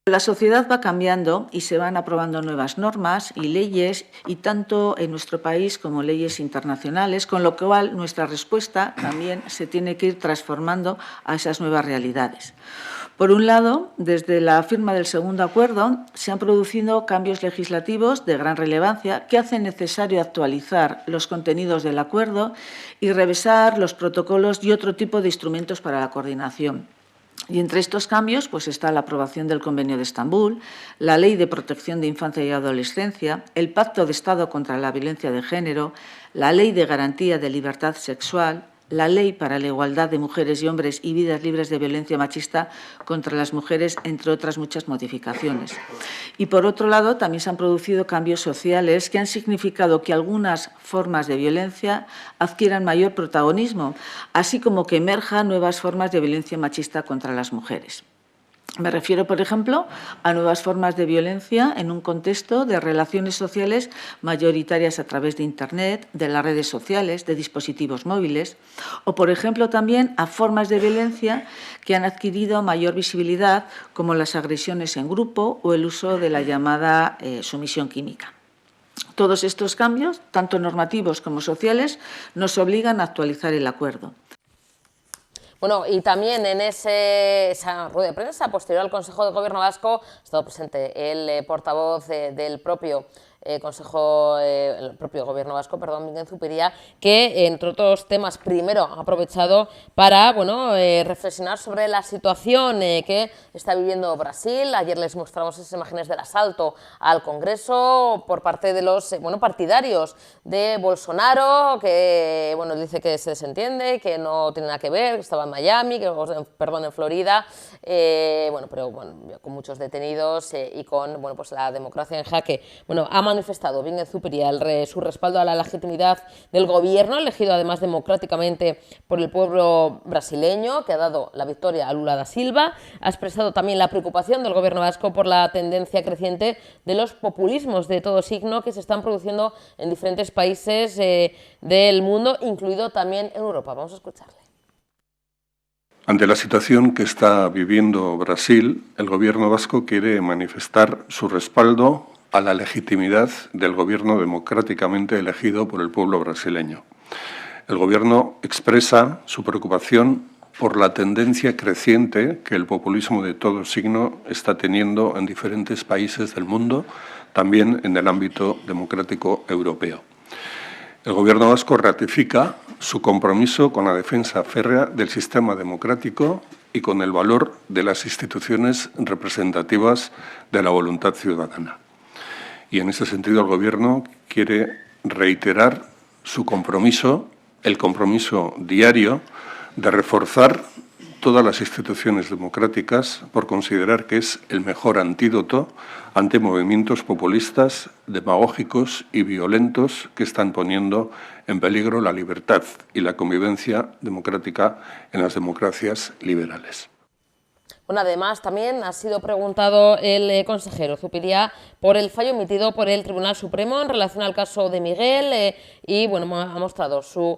La sociedad va cambiando y se van aprobando nuevas normas y leyes, y tanto en nuestro país como leyes internacionales, con lo cual nuestra respuesta también se tiene que ir transformando a esas nuevas realidades. Por un lado, desde la firma del segundo acuerdo se han producido cambios legislativos de gran relevancia que hacen necesario actualizar los contenidos del acuerdo y revisar los protocolos y otro tipo de instrumentos para la coordinación. Y entre estos cambios está la aprobación del Convenio de Estambul, la Ley de Protección de Infancia y Adolescencia, el Pacto de Estado contra la Violencia de Género, la Ley de Garantía de Libertad Sexual, la Ley para la Igualdad de Mujeres y Hombres y Vidas Libres de Violencia Machista contra las Mujeres, entre otras muchas modificaciones. Y, por otro lado, también se han producido cambios sociales que han significado que algunas formas de violencia adquieran mayor protagonismo, así como que emerjan nuevas formas de violencia machista contra las mujeres. Me refiero, por ejemplo, a nuevas formas de violencia en un contexto de relaciones sociales mayoritarias a través de Internet, de las redes sociales, de dispositivos móviles, o, por ejemplo, también a formas de violencia que han adquirido mayor visibilidad, como las agresiones en grupo o el uso de la llamada sumisión química. Todos estos cambios, tanto normativos como sociales, nos obligan a actualizar el acuerdo. Y también en esa rueda de prensa posterior al Consejo de Gobierno Vasco ha estado presente el portavoz del propio el propio Gobierno Vasco, Bingen Zupiria, que, entre otros temas, primero ha aprovechado para reflexionar sobre la situación que está viviendo Brasil. Ayer les mostramos esas imágenes del asalto al Congreso por parte de los partidarios de Bolsonaro, que dice que se desentiende, que no tiene nada que ver, que estaba en Miami, en Florida, pero con muchos detenidos y con la democracia en jaque. Ha manifestado Bingen Zupiria su respaldo a la legitimidad del gobierno, elegido además democráticamente por el pueblo brasileño, que ha dado la victoria a Lula da Silva. Ha expresado también la preocupación del gobierno vasco por la tendencia creciente de los populismos de todo signo que se están produciendo en diferentes países del mundo, incluido también en Europa. Vamos a escucharle. Ante la situación que está viviendo Brasil, el gobierno vasco quiere manifestar su respaldo a la legitimidad del gobierno democráticamente elegido por el pueblo brasileño. El gobierno expresa su preocupación por la tendencia creciente que el populismo de todo signo está teniendo en diferentes países del mundo, también en el ámbito democrático europeo. El Gobierno vasco ratifica su compromiso con la defensa férrea del sistema democrático y con el valor de las instituciones representativas de la voluntad ciudadana. Y en ese sentido el Gobierno quiere reiterar su compromiso, el compromiso diario de reforzar todas las instituciones democráticas por considerar que es el mejor antídoto ante movimientos populistas, demagógicos y violentos que están poniendo en peligro la libertad y la convivencia democrática en las democracias liberales. Bueno, además, también ha sido preguntado el consejero Zupiria por el fallo emitido por el Tribunal Supremo en relación al caso de Miguel y bueno, ha mostrado su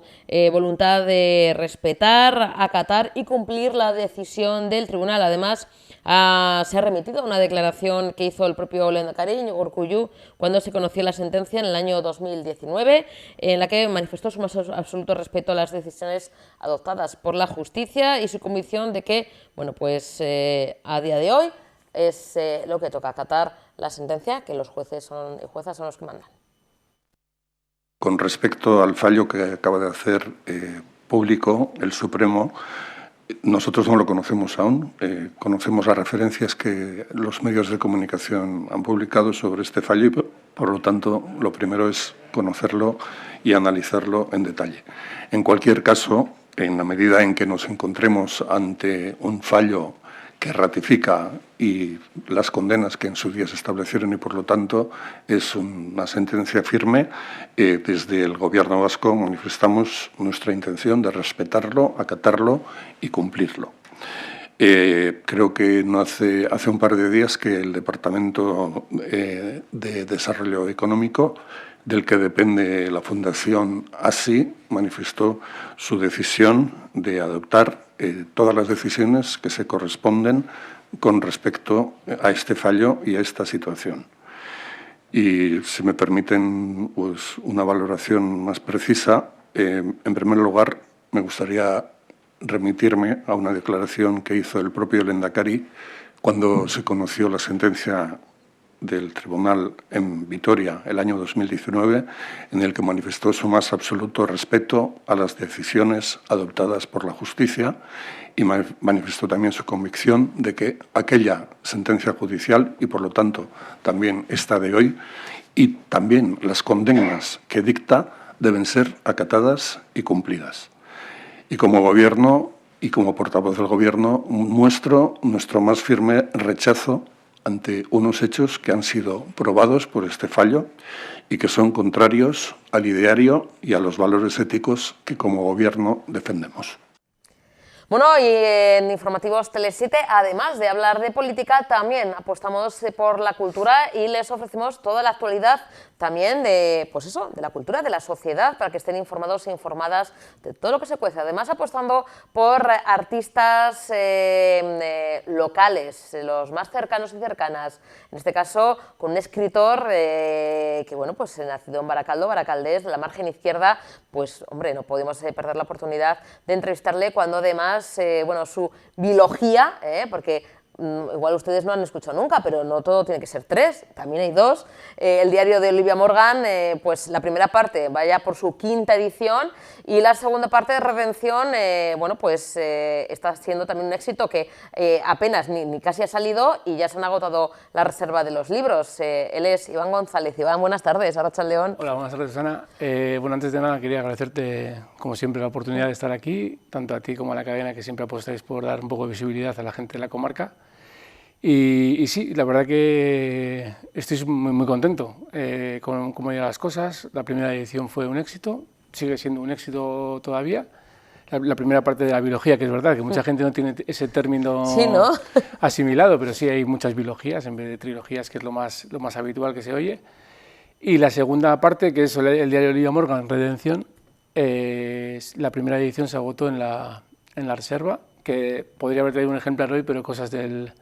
voluntad de respetar, acatar y cumplir la decisión del tribunal. Además, se ha remitido a una declaración que hizo el propio Lehendakari Urkullu cuando se conoció la sentencia en el año 2019, en la que manifestó su más absoluto respeto a las decisiones adoptadas por la justicia y su convicción de que, bueno, pues a día de hoy es lo que toca, acatar la sentencia, que los jueces y juezas son los que mandan. Con respecto al fallo que acaba de hacer público el Supremo, nosotros no lo conocemos aún. Conocemos las referencias que los medios de comunicación han publicado sobre este fallo y, por lo tanto, lo primero es conocerlo y analizarlo en detalle. En cualquier caso, en la medida en que nos encontremos ante un fallo que ratifica y las condenas que en su día se establecieron y, por lo tanto, es una sentencia firme, desde el Gobierno vasco manifestamos nuestra intención de respetarlo, acatarlo y cumplirlo. Creo que no hace un par de días que el Departamento de Desarrollo Económico, del que depende la Fundación ASI, manifestó su decisión de adoptar todas las decisiones que se corresponden con respecto a este fallo y a esta situación. Y si me permiten pues, una valoración más precisa, en primer lugar me gustaría remitirme a una declaración que hizo el propio Lehendakari cuando se conoció la sentencia del Tribunal en Vitoria el año 2019, en el que manifestó su más absoluto respeto a las decisiones adoptadas por la justicia y manifestó también su convicción de que aquella sentencia judicial, y por lo tanto también esta de hoy, y también las condenas que dicta, deben ser acatadas y cumplidas. Y como Gobierno y como portavoz del Gobierno muestro nuestro más firme rechazo ante unos hechos que han sido probados por este fallo y que son contrarios al ideario y a los valores éticos que como Gobierno defendemos. Bueno, y en Informativos Tele7, además de hablar de política, también apostamos por la cultura y les ofrecemos toda la actualidad también de, pues eso, de la cultura, de la sociedad, para que estén informados e informadas de todo lo que se cuece. Además, apostando por artistas locales, los más cercanos y cercanas. En este caso, con un escritor que, bueno, pues nacido en Baracaldo, baracaldés, de la margen izquierda, pues, hombre, no podemos perder la oportunidad de entrevistarle cuando además, bueno, su biología, porque igual ustedes no han escuchado nunca, pero no todo tiene que ser 3, también hay 2. El diario de Olivia Morgan, pues la primera parte vaya por su 5ª edición y la segunda parte de Redención, bueno, pues está siendo también un éxito que apenas ni casi ha salido y ya se han agotado la reserva de los libros. Él es Iván González. Iván, buenas tardes, Arratsaldeon. Hola, buenas tardes, Susana. Bueno, antes de nada quería agradecerte, como siempre, la oportunidad de estar aquí, tanto a ti como a la cadena, que siempre apostáis por dar un poco de visibilidad a la gente de la comarca. Y sí, la verdad que estoy muy contento con cómo llegan las cosas. La primera edición fue un éxito, sigue siendo un éxito todavía. La primera parte de la biología, que es verdad que mucha gente no tiene ese término sí, ¿no? asimilado, pero sí hay muchas biologías en vez de trilogías, que es lo más habitual que se oye. Y la segunda parte, que es el diario Olivia Morgan, Redención, la primera edición se agotó en la reserva, que podría haber traído un ejemplar hoy, pero cosas del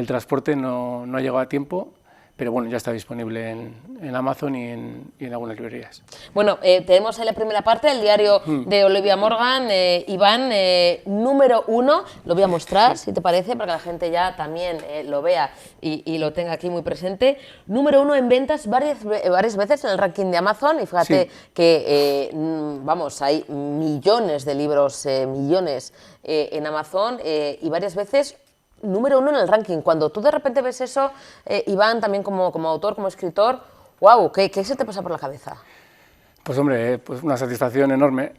transporte no ha llegado a tiempo, pero bueno, ya está disponible en Amazon y en algunas librerías. Bueno, tenemos en la primera parte el diario de Olivia Morgan, Iván, número 1, lo voy a mostrar, si te parece, para que la gente ya también lo vea y lo tenga aquí muy presente. Número 1 en ventas varias veces en el ranking de Amazon, y fíjate que, vamos, hay millones de libros, millones en Amazon, y varias veces número 1 en el ranking. Cuando tú de repente ves eso, Iván, también como autor, como escritor, wow, ¿qué se te pasa por la cabeza? Pues hombre, pues una satisfacción enorme.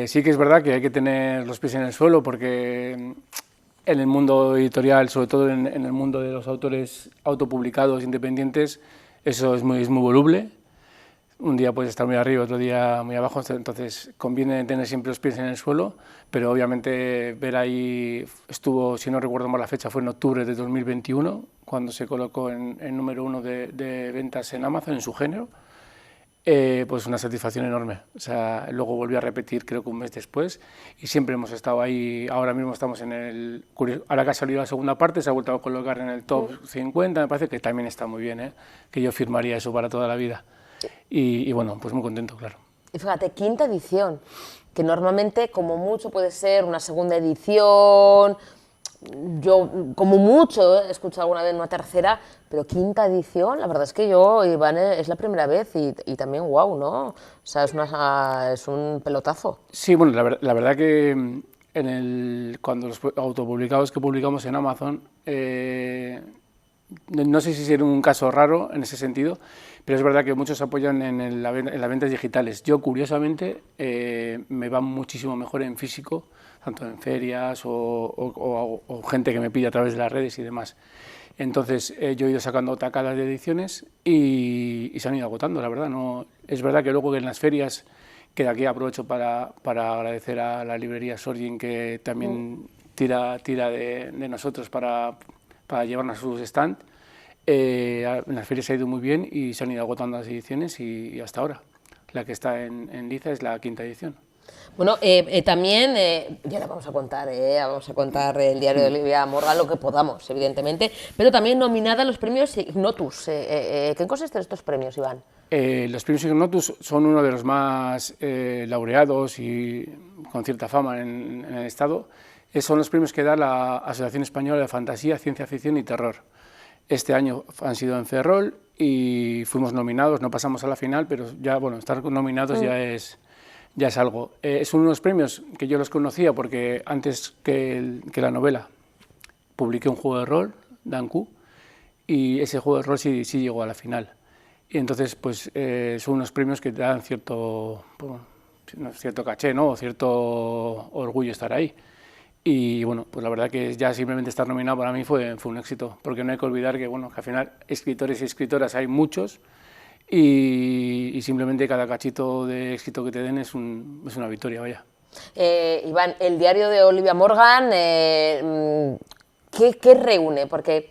Sí que es verdad que hay que tener los pies en el suelo, porque en el mundo editorial, sobre todo en el mundo de los autores autopublicados, independientes, eso es muy voluble. Un día puedes estar muy arriba, otro día muy abajo, entonces conviene tener siempre los pies en el suelo, pero obviamente ver ahí, estuvo, si no recuerdo mal la fecha, fue en octubre de 2021, cuando se colocó en número 1 de ventas en Amazon, en su género, pues una satisfacción enorme. O sea, luego volví a repetir, creo que un mes después, y siempre hemos estado ahí. Ahora mismo estamos en el... Ahora que ha salido la segunda parte, se ha vuelto a colocar en el top 50, me parece que también está muy bien, que yo firmaría eso para toda la vida. Y bueno, pues muy contento, claro. Y fíjate, 5ª edición, que normalmente como mucho puede ser una segunda edición, yo como mucho he escuchado alguna vez una tercera, pero 5ª edición, la verdad es que yo, Iván, es la primera vez y también wow, ¿no? O sea, es un pelotazo. Sí, bueno, la verdad que cuando los autopublicados que publicamos en Amazon, no sé si será un caso raro en ese sentido, pero es verdad que muchos apoyan en las ventas digitales. Yo, curiosamente, me va muchísimo mejor en físico, tanto en ferias o gente que me pide a través de las redes y demás. Entonces, yo he ido sacando tacadas de ediciones y se han ido agotando, la verdad. No, es verdad que luego en las ferias, que de aquí aprovecho para agradecer a la librería Sorgin, que también tira de nosotros para llevarnos a sus stand. En las ferias se ha ido muy bien y se han ido agotando las ediciones y hasta ahora. La que está en Liza es la 5ª edición. Bueno, también, ya vamos a contar el diario de Olivia Morgan, lo que podamos, evidentemente, pero también nominada a los premios Ignotus. ¿Qué consisten estos premios, Iván? Los premios Ignotus son uno de los más laureados y con cierta fama en el Estado. Son los premios que da la Asociación Española de Fantasía, Ciencia Ficción y Terror. Este año han sido en Ferrol y fuimos nominados, no pasamos a la final, pero ya, bueno, estar nominados ya es algo. Son unos premios que yo los conocía porque antes que la novela publiqué un juego de rol, Danku, y ese juego de rol sí llegó a la final. Y entonces, pues, son unos premios que te dan cierto caché, ¿no? O cierto orgullo estar ahí. Y bueno, pues la verdad que ya simplemente estar nominado para mí fue un éxito, porque no hay que olvidar que, bueno, que al final escritores y escritoras hay muchos y simplemente cada cachito de éxito que te den es una victoria, vaya. Iván, el diario de Olivia Morgan, ¿qué reúne? Porque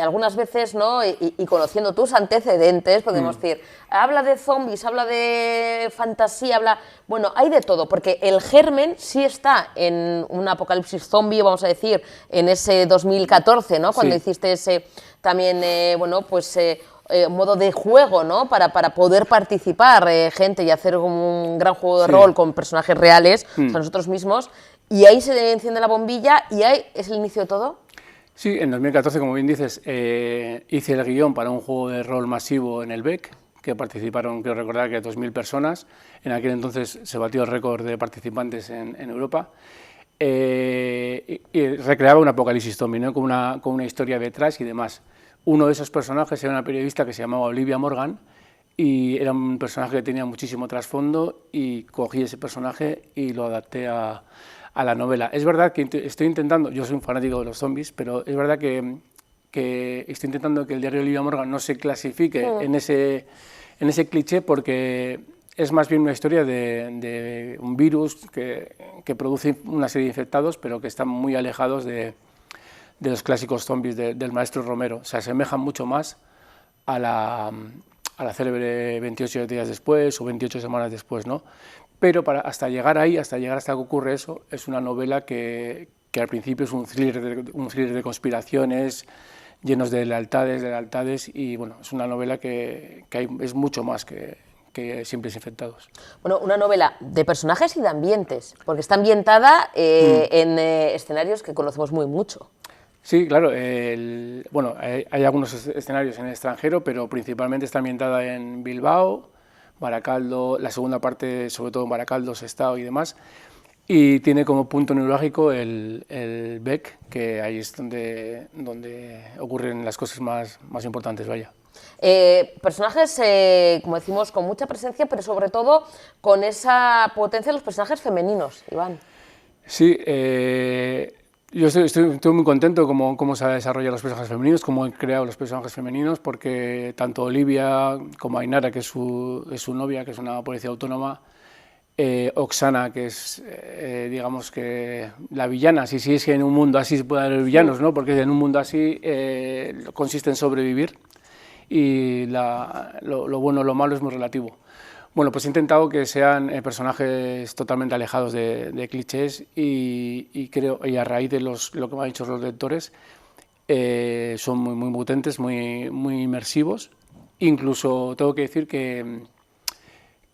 algunas veces, ¿no? Y conociendo tus antecedentes, podemos decir, habla de zombies, habla de fantasía, bueno, hay de todo, porque el germen sí está en un apocalipsis zombie, vamos a decir, en ese 2014, ¿no? Cuando hiciste ese también, bueno, pues modo de juego, ¿no? Para poder participar gente y hacer un gran juego de rol con personajes reales, o sea, nosotros mismos, y ahí se enciende la bombilla y ahí es el inicio de todo. Sí, en 2014, como bien dices, hice el guión para un juego de rol masivo en el BEC, que participaron, quiero recordar, que 2.000 personas. En aquel entonces se batió el récord de participantes en Europa. Y recreaba un apocalipsis zombie, ¿no? con una historia detrás y demás. Uno de esos personajes era una periodista que se llamaba Olivia Morgan, y era un personaje que tenía muchísimo trasfondo, y cogí ese personaje y lo adapté a la novela. Es verdad que estoy intentando, yo soy un fanático de los zombies, pero es verdad que estoy intentando que el diario de Olivia Morgan no se clasifique en ese cliché, porque es más bien una historia de un virus que produce una serie de infectados, pero que están muy alejados de los clásicos zombies del maestro Romero. Se asemejan mucho más a la célebre 28 días después o 28 semanas después, ¿no? Pero hasta llegar hasta que ocurre eso, es una novela que al principio es un thriller de conspiraciones, llenos de lealtades, y bueno, es una novela que es mucho más que Simples Infectados. Bueno, una novela de personajes y de ambientes, porque está ambientada en escenarios que conocemos muy mucho. Sí, claro. Bueno, hay algunos escenarios en el extranjero, pero principalmente está ambientada en Bilbao, Baracaldo, la segunda parte sobre todo en Baracaldo, Sestao y demás, y tiene como punto neurálgico el Bec, que ahí es donde ocurren las cosas más importantes, vaya. Personajes, como decimos, con mucha presencia, pero sobre todo con esa potencia de los personajes femeninos, Iván. Sí, yo estoy muy contento cómo se han desarrollado los personajes femeninos, cómo he creado los personajes femeninos, porque tanto Olivia como Ainara, que es su novia, que es una policía autónoma, Oksana, que es, digamos que la villana, si es que en un mundo así se puede haber villanos, ¿no? Porque en un mundo así consiste en sobrevivir, y lo bueno o lo malo es muy relativo. Bueno, pues he intentado que sean personajes totalmente alejados de clichés, y creo, y a raíz de lo que me han dicho los lectores, son muy potentes, muy inmersivos. Incluso tengo que decir que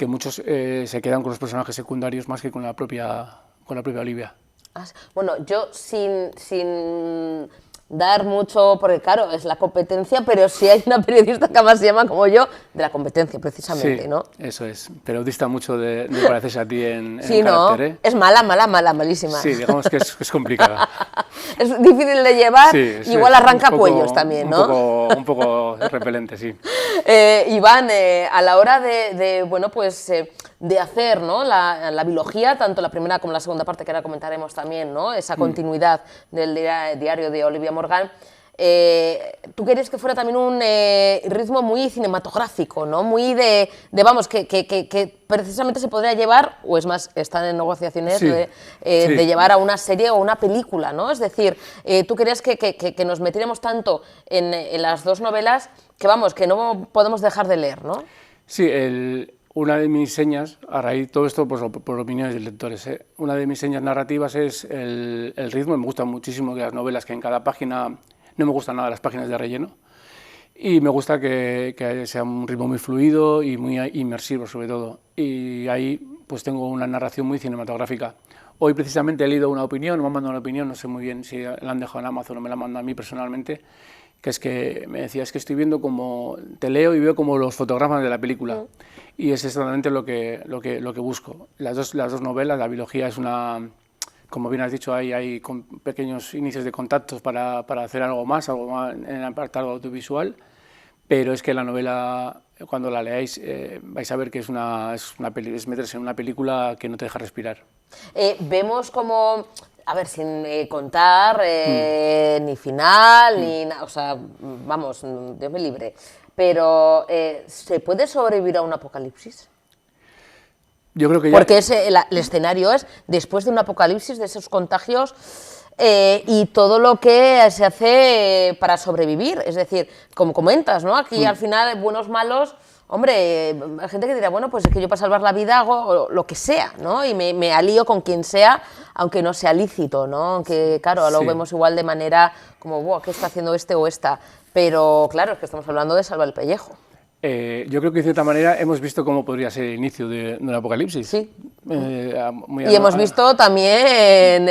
muchos se quedan con los personajes secundarios más que con la propia Olivia. Bueno, yo sin dar mucho, porque claro, es la competencia, pero sí hay una periodista que además se llama como yo, de la competencia, precisamente, sí, ¿no? Eso es, pero dista mucho de parecerse a ti en sí, carácter, ¿eh? Es malísima. Sí, digamos que es complicada. Es difícil de llevar, sí, igual arranca cuellos también, ¿no? Un poco repelente, sí. Iván, a la hora bueno, pues de hacer, ¿no?, la biología, tanto la primera como la segunda parte, que ahora comentaremos también, ¿no?, esa continuidad del diario de Olivia Morgan, tú querías que fuera también un ritmo muy cinematográfico, ¿no?, muy vamos, que precisamente se podría llevar, o es más, están en negociaciones, sí, de llevar a una serie o una película, ¿no? Es decir, tú querías que nos metiéramos tanto en las dos novelas que, vamos, que no podemos dejar de leer, ¿no? Sí, una de mis señas, a raíz de todo esto, pues, por opiniones de lectores, una de mis señas narrativas es el ritmo. Me gustan muchísimo que las novelas, que en cada página, no me gustan nada las páginas de relleno, y me gusta que sea un ritmo muy fluido y muy inmersivo, sobre todo. Y ahí pues tengo una narración muy cinematográfica. Hoy precisamente he leído una opinión, me han mandado una opinión, no sé muy bien si la han dejado en Amazon o me la han mandado a mí personalmente, que es que me decía, es que estoy viendo como, te leo y veo como los fotogramas de la película, y es exactamente lo que busco. Las dos novelas, la biología es una, como bien has dicho, hay pequeños inicios de contactos para hacer algo más en el apartado audiovisual, pero es que la novela, cuando la leáis, vais a ver que es meterse en una película que no te deja respirar. Vemos como, a ver, sin contar ni final, ni nada, o sea, vamos, Dios me libre, pero ¿se puede sobrevivir a un apocalipsis? Yo creo que ya... Porque el escenario es después de un apocalipsis, de esos contagios, y todo lo que se hace para sobrevivir, es decir, como comentas, ¿no? Aquí al final, buenos, malos... Hombre, hay gente que dirá, bueno, pues es que yo para salvar la vida hago lo que sea, ¿no? Y me alío con quien sea, aunque no sea lícito, ¿no? Aunque, claro, lo vemos igual de manera como, wow, ¿qué está haciendo este o esta? Pero, claro, es que estamos hablando de salvar el pellejo. Yo creo que de cierta manera hemos visto cómo podría ser el inicio de un apocalipsis. Sí. Y hemos visto también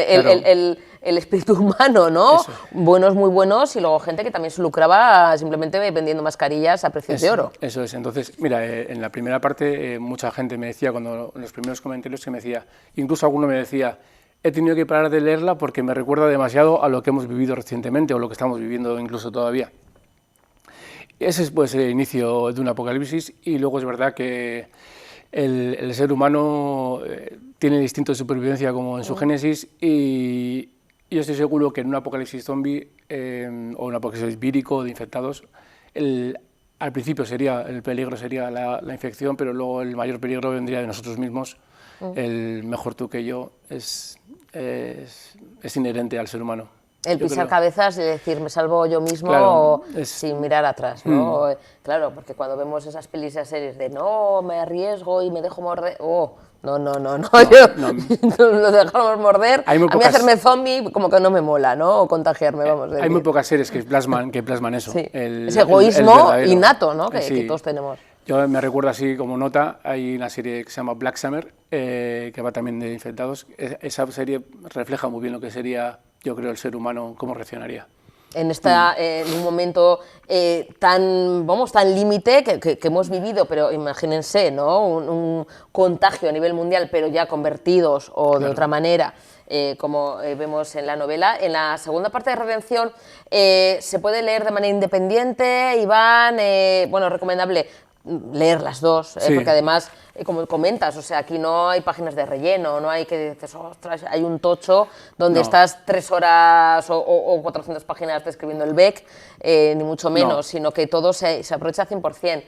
el espíritu humano, ¿no? Eso. Buenos, muy buenos, y luego gente que también se lucraba simplemente vendiendo mascarillas a precios de oro. Eso es. Entonces, mira, en la primera parte mucha gente me decía, cuando en los primeros comentarios que me decía, incluso alguno me decía, he tenido que parar de leerla porque me recuerda demasiado a lo que hemos vivido recientemente o lo que estamos viviendo incluso todavía. Ese es pues el inicio de un apocalipsis, y luego es verdad que el ser humano tiene instinto de supervivencia como en su génesis, y yo estoy seguro que en un apocalipsis zombie o un apocalipsis vírico de infectados, al principio el peligro sería la infección, pero luego el mayor peligro vendría de nosotros mismos. El mejor tú que yo es inherente al ser humano. El pisar cabezas y decir, me salvo yo mismo, claro, sin mirar atrás, ¿no? Claro, porque cuando vemos esas pelis y series de no, me arriesgo y me dejo morder, No, yo lo dejamos morder. A mí hacerme zombie como que no me mola, ¿no? O contagiarme, vamos. Hay muy pocas series que plasman eso. Sí. Ese egoísmo innato, ¿no? Que todos tenemos. Yo me recuerdo así como nota, hay una serie que se llama Black Summer, que va también de infectados. Esa serie refleja muy bien lo que sería, yo creo, el ser humano, cómo reaccionaría. En un momento tan límite que hemos vivido, pero imagínense, ¿no? Un contagio a nivel mundial, pero ya convertidos o de otra manera, como vemos en la novela. En la segunda parte de Redención se puede leer de manera independiente, Iván, recomendable leer las dos, porque además, como comentas, o sea, aquí no hay páginas de relleno, no hay que dices, ostras, hay un tocho donde estás 3 horas o 400 páginas describiendo el Beck, ni mucho menos, sino que todo se aprovecha al 100%.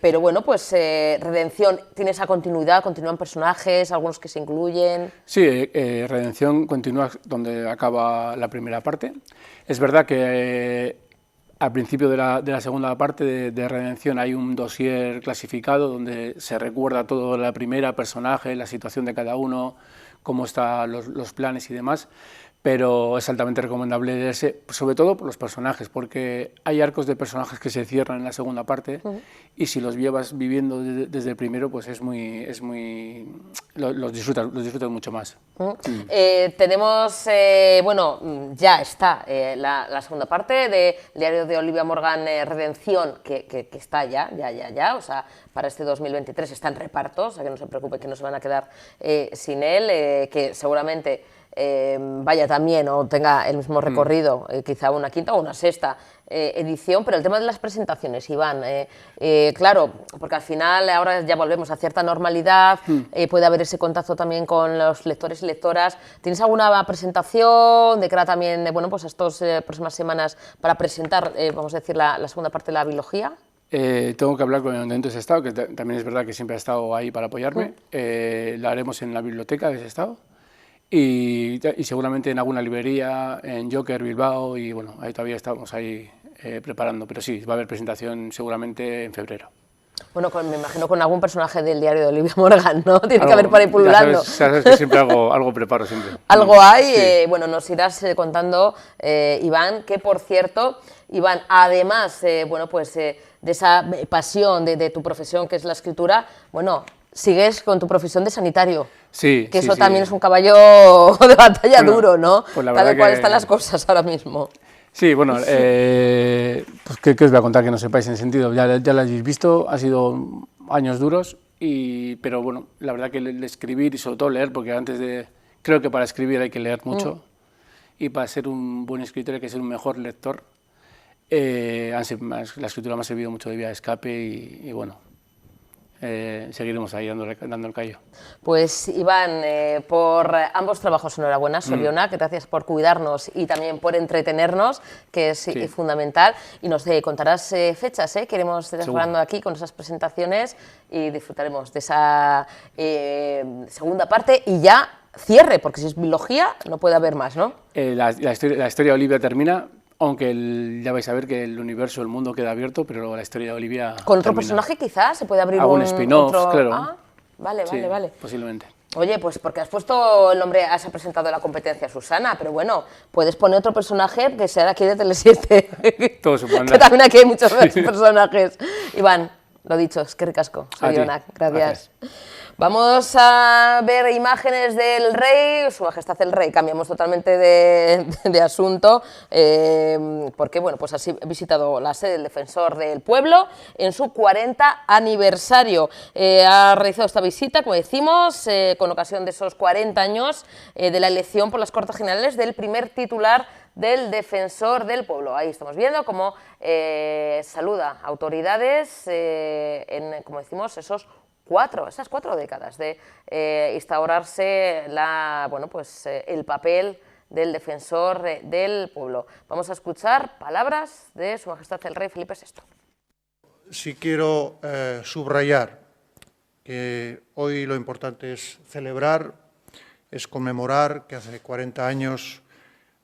Pero bueno, pues Redención tiene esa continuidad, continúan personajes, algunos que se incluyen. Sí, Redención continúa donde acaba la primera parte. Es verdad que al principio de la segunda parte de Redención hay un dossier clasificado donde se recuerda todo la primera, personaje, la situación de cada uno, cómo están los planes y demás, pero es altamente recomendable leerse, sobre todo por los personajes, porque hay arcos de personajes que se cierran en la segunda parte y si los llevas viviendo desde el primero, pues los disfrutas mucho más. Tenemos, ya está la segunda parte del diario de Olivia Morgan, Redención, que está ya, o sea, para este 2023 está en reparto, o sea que no se preocupe que no se van a quedar sin él, que seguramente vaya también o tenga el mismo recorrido, quizá una quinta o una sexta edición, pero el tema de las presentaciones, Iván, claro, porque al final ahora ya volvemos a cierta normalidad, puede haber ese contacto también con los lectores y lectoras. ¿Tienes alguna presentación de cara también, pues estas próximas semanas para presentar, vamos a decir, la segunda parte de la biología? Tengo que hablar con el Ayuntamiento de Sestao, que también es verdad que siempre ha estado ahí para apoyarme. La haremos en la biblioteca de Sestao. Y seguramente en alguna librería, en Joker, Bilbao, y bueno, ahí todavía estamos ahí preparando, pero sí, va a haber presentación seguramente en febrero. Bueno, me imagino con algún personaje del diario de Olivia Morgan, ¿no? Tiene que haber por ahí pululando. Sabes que siempre algo preparo siempre. Algo hay, sí. Nos irás contando, Iván, que por cierto, Iván, además, de esa pasión de tu profesión, que es la escritura, sigues con tu profesión de sanitario. Sí. Que eso también es un caballo de batalla duro, ¿no? Pues la tal cual están las cosas ahora mismo. Sí, pues ¿qué os voy a contar que no sepáis en sentido? Ya lo habéis visto, ha sido años duros, pero bueno, la verdad que el escribir y sobre todo leer, porque creo que para escribir hay que leer mucho y para ser un buen escritor hay que ser un mejor lector. La escritura me ha servido mucho de vía de escape y bueno, seguiremos ahí dando el callo. Pues Iván, por ambos trabajos enhorabuena, Soriona, que gracias por cuidarnos y también por entretenernos, que es fundamental, y nos contarás fechas, que iremos celebrando aquí con esas presentaciones y disfrutaremos de esa segunda parte y ya cierre, porque si es biología no puede haber más, ¿no? La historia de Olivia termina. Aunque ya vais a ver que el universo, el mundo queda abierto, pero la historia de Olivia ¿con otro personaje quizás se puede abrir algún spin-off, claro? Ah, vale. Posiblemente. Oye, pues porque has puesto el nombre, has presentado la competencia Susana, pero bueno, puedes poner otro personaje que sea de aquí de Tele7. Todo se puede. Que también aquí hay muchos personajes. Iván, lo dicho, es que ricasco. Soriona, gracias. Vamos a ver imágenes del rey, Su Majestad el Rey. Cambiamos totalmente de asunto, porque pues ha visitado la sede del Defensor del Pueblo en su 40 aniversario. Ha realizado esta visita, como decimos, con ocasión de esos 40 años de la elección por las Cortes Generales del primer titular del Defensor del Pueblo. Ahí estamos viendo cómo saluda a autoridades como decimos, esas 4 décadas de instaurarse el papel del Defensor del Pueblo. Vamos a escuchar palabras de Su Majestad el Rey Felipe VI. Sí quiero subrayar que hoy lo importante es celebrar, es conmemorar que hace 40 años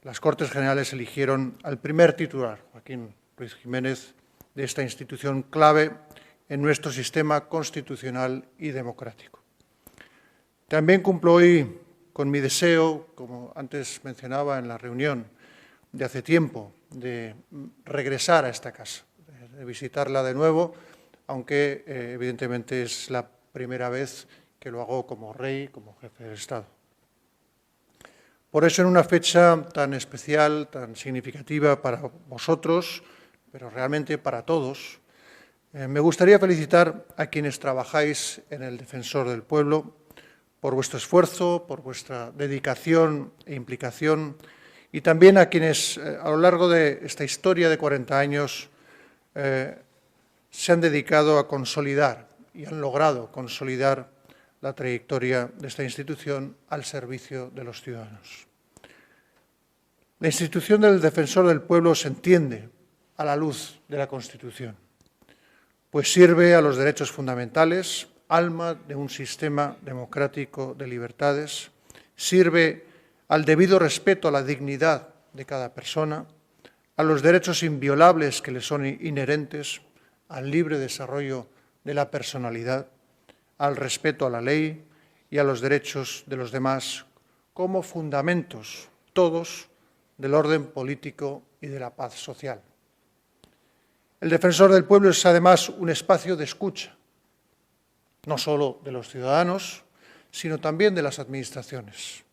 las Cortes Generales eligieron al primer titular, Joaquín Ruiz Jiménez, de esta institución clave en nuestro sistema constitucional y democrático. También cumplo hoy con mi deseo, como antes mencionaba en la reunión de hace tiempo, de regresar a esta casa, de visitarla de nuevo, aunque evidentemente es la primera vez que lo hago como rey, como jefe del Estado. Por eso, en una fecha tan especial, tan significativa para vosotros, pero realmente para todos, me gustaría felicitar a quienes trabajáis en el Defensor del Pueblo por vuestro esfuerzo, por vuestra dedicación e implicación, y también a quienes a lo largo de esta historia de 40 años se han dedicado a consolidar y han logrado consolidar la trayectoria de esta institución al servicio de los ciudadanos. La institución del Defensor del Pueblo se entiende a la luz de la Constitución, pues sirve a los derechos fundamentales, alma de un sistema democrático de libertades, sirve al debido respeto a la dignidad de cada persona, a los derechos inviolables que le son inherentes, al libre desarrollo de la personalidad, al respeto a la ley y a los derechos de los demás como fundamentos, todos, del orden político y de la paz social. El Defensor del Pueblo es además un espacio de escucha, no solo de los ciudadanos, sino también de las administraciones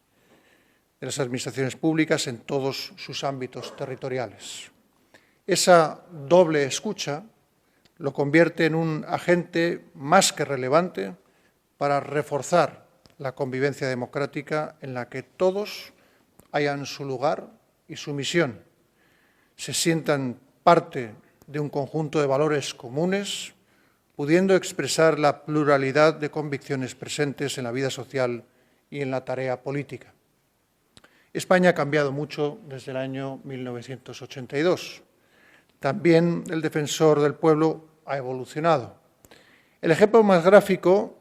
públicas en todos sus ámbitos territoriales. Esa doble escucha lo convierte en un agente más que relevante para reforzar la convivencia democrática en la que todos hayan su lugar y su misión, se sientan parte de un conjunto de valores comunes, pudiendo expresar la pluralidad de convicciones presentes en la vida social y en la tarea política. España ha cambiado mucho desde el año 1982. También el Defensor del Pueblo ha evolucionado. El ejemplo más gráfico,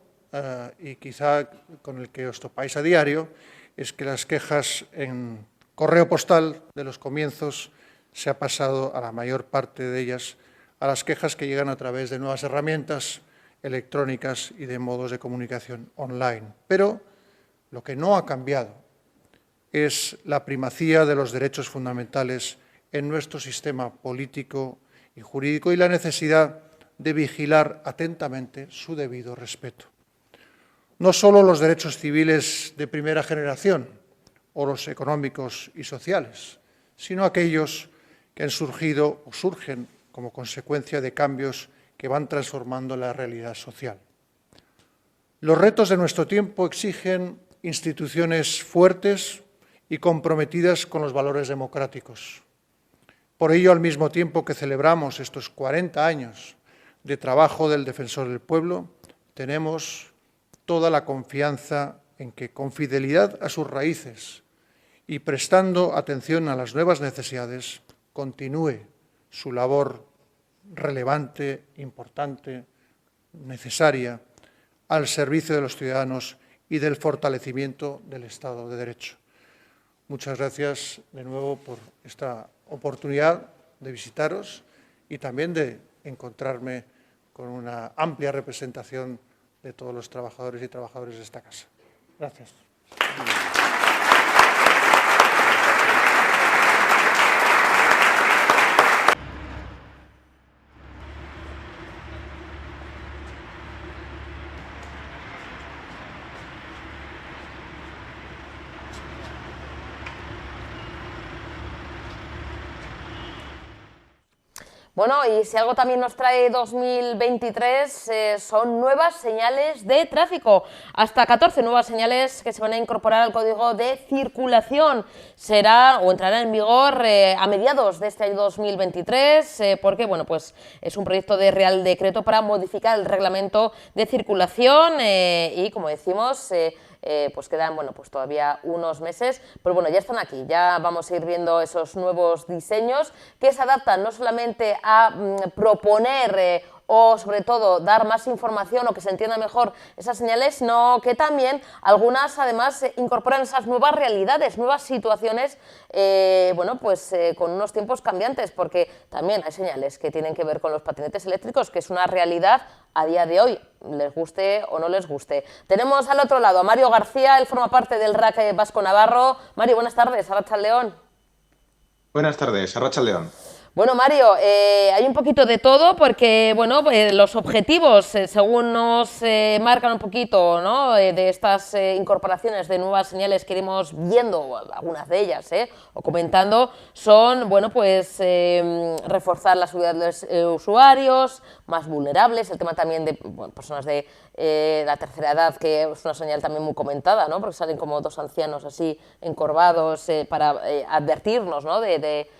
y quizá con el que os topáis a diario, es que las quejas en correo postal de los comienzos se ha pasado a la mayor parte de ellas a las quejas que llegan a través de nuevas herramientas electrónicas y de modos de comunicación online. Pero lo que no ha cambiado es la primacía de los derechos fundamentales en nuestro sistema político y jurídico y la necesidad de vigilar atentamente su debido respeto. No solo los derechos civiles de primera generación o los económicos y sociales, sino aquellos que han surgido o surgen como consecuencia de cambios que van transformando la realidad social. Los retos de nuestro tiempo exigen instituciones fuertes y comprometidas con los valores democráticos. Por ello, al mismo tiempo que celebramos estos 40 años de trabajo del Defensor del Pueblo, tenemos toda la confianza en que, con fidelidad a sus raíces y prestando atención a las nuevas necesidades, continúe su labor relevante, importante, necesaria, al servicio de los ciudadanos y del fortalecimiento del Estado de Derecho. Muchas gracias de nuevo por esta oportunidad de visitaros y también de encontrarme con una amplia representación de todos los trabajadores y trabajadoras de esta casa. Gracias. Bueno, y si algo también nos trae 2023 son nuevas señales de tráfico. Hasta 14 nuevas señales que se van a incorporar al Código de Circulación. Será o entrará en vigor a mediados de este año 2023 porque bueno, pues es un proyecto de Real Decreto para modificar el reglamento de circulación y como decimos pues quedan pues todavía unos meses, pero bueno, ya están aquí, ya vamos a ir viendo esos nuevos diseños que se adaptan no solamente a proponer o sobre todo dar más información o que se entienda mejor esas señales, sino que también algunas además incorporan esas nuevas realidades, nuevas situaciones, bueno, pues con unos tiempos cambiantes, porque también hay señales que tienen que ver con los patinetes eléctricos, que es una realidad a día de hoy, les guste o no les guste. Tenemos al otro lado a Mario García, él forma parte del RAC Vasco Navarro. Mario, buenas tardes, Arratsaldeon. Buenas tardes, Arratsaldeon. Bueno, Mario, hay un poquito de todo porque, bueno, los objetivos, según nos marcan un poquito, ¿no?, de estas incorporaciones de nuevas señales que iremos viendo, algunas de ellas, o comentando, son, bueno, pues reforzar la seguridad de los usuarios, más vulnerables, el tema también de personas de la tercera edad, que es una señal también muy comentada, ¿no?, porque salen como dos ancianos así encorvados para advertirnos, ¿no?, de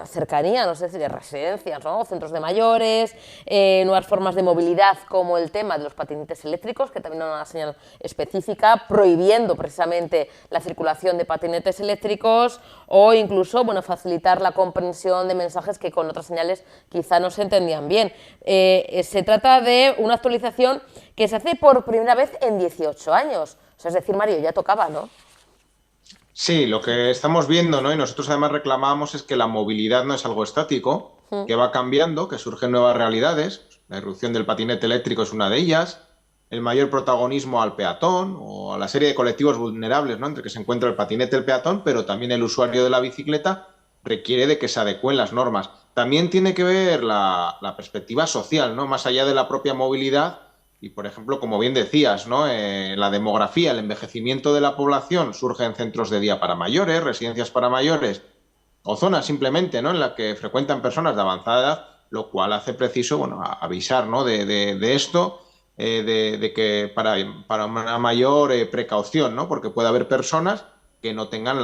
cercanía, no sé si de residencias, ¿no?, centros de mayores, nuevas formas de movilidad como el tema de los patinetes eléctricos, que también es una señal específica, prohibiendo precisamente la circulación de patinetes eléctricos o incluso, bueno, facilitar la comprensión de mensajes que con otras señales quizá no se entendían bien. Se trata de una actualización que se hace por primera vez en 18 años, o sea, es decir, Mario, ya tocaba, ¿no? Sí, lo que estamos viendo, ¿no?, y nosotros además reclamamos, es que la movilidad no es algo estático, que va cambiando, que surgen nuevas realidades. La irrupción del patinete eléctrico es una de ellas, el mayor protagonismo al peatón o a la serie de colectivos vulnerables, ¿no?, entre que se encuentra el patinete y el peatón, pero también el usuario de la bicicleta requiere de que se adecúen las normas. También tiene que ver la perspectiva social, ¿no?, más allá de la propia movilidad. Y, por ejemplo, como bien decías, ¿no?, la demografía, el envejecimiento de la población surge en centros de día para mayores, residencias para mayores o zonas simplemente, ¿no?, en las que frecuentan personas de avanzada edad, lo cual hace preciso, bueno, avisar, ¿no?, de esto, de que para una mayor precaución, ¿no?, porque puede haber personas que no tengan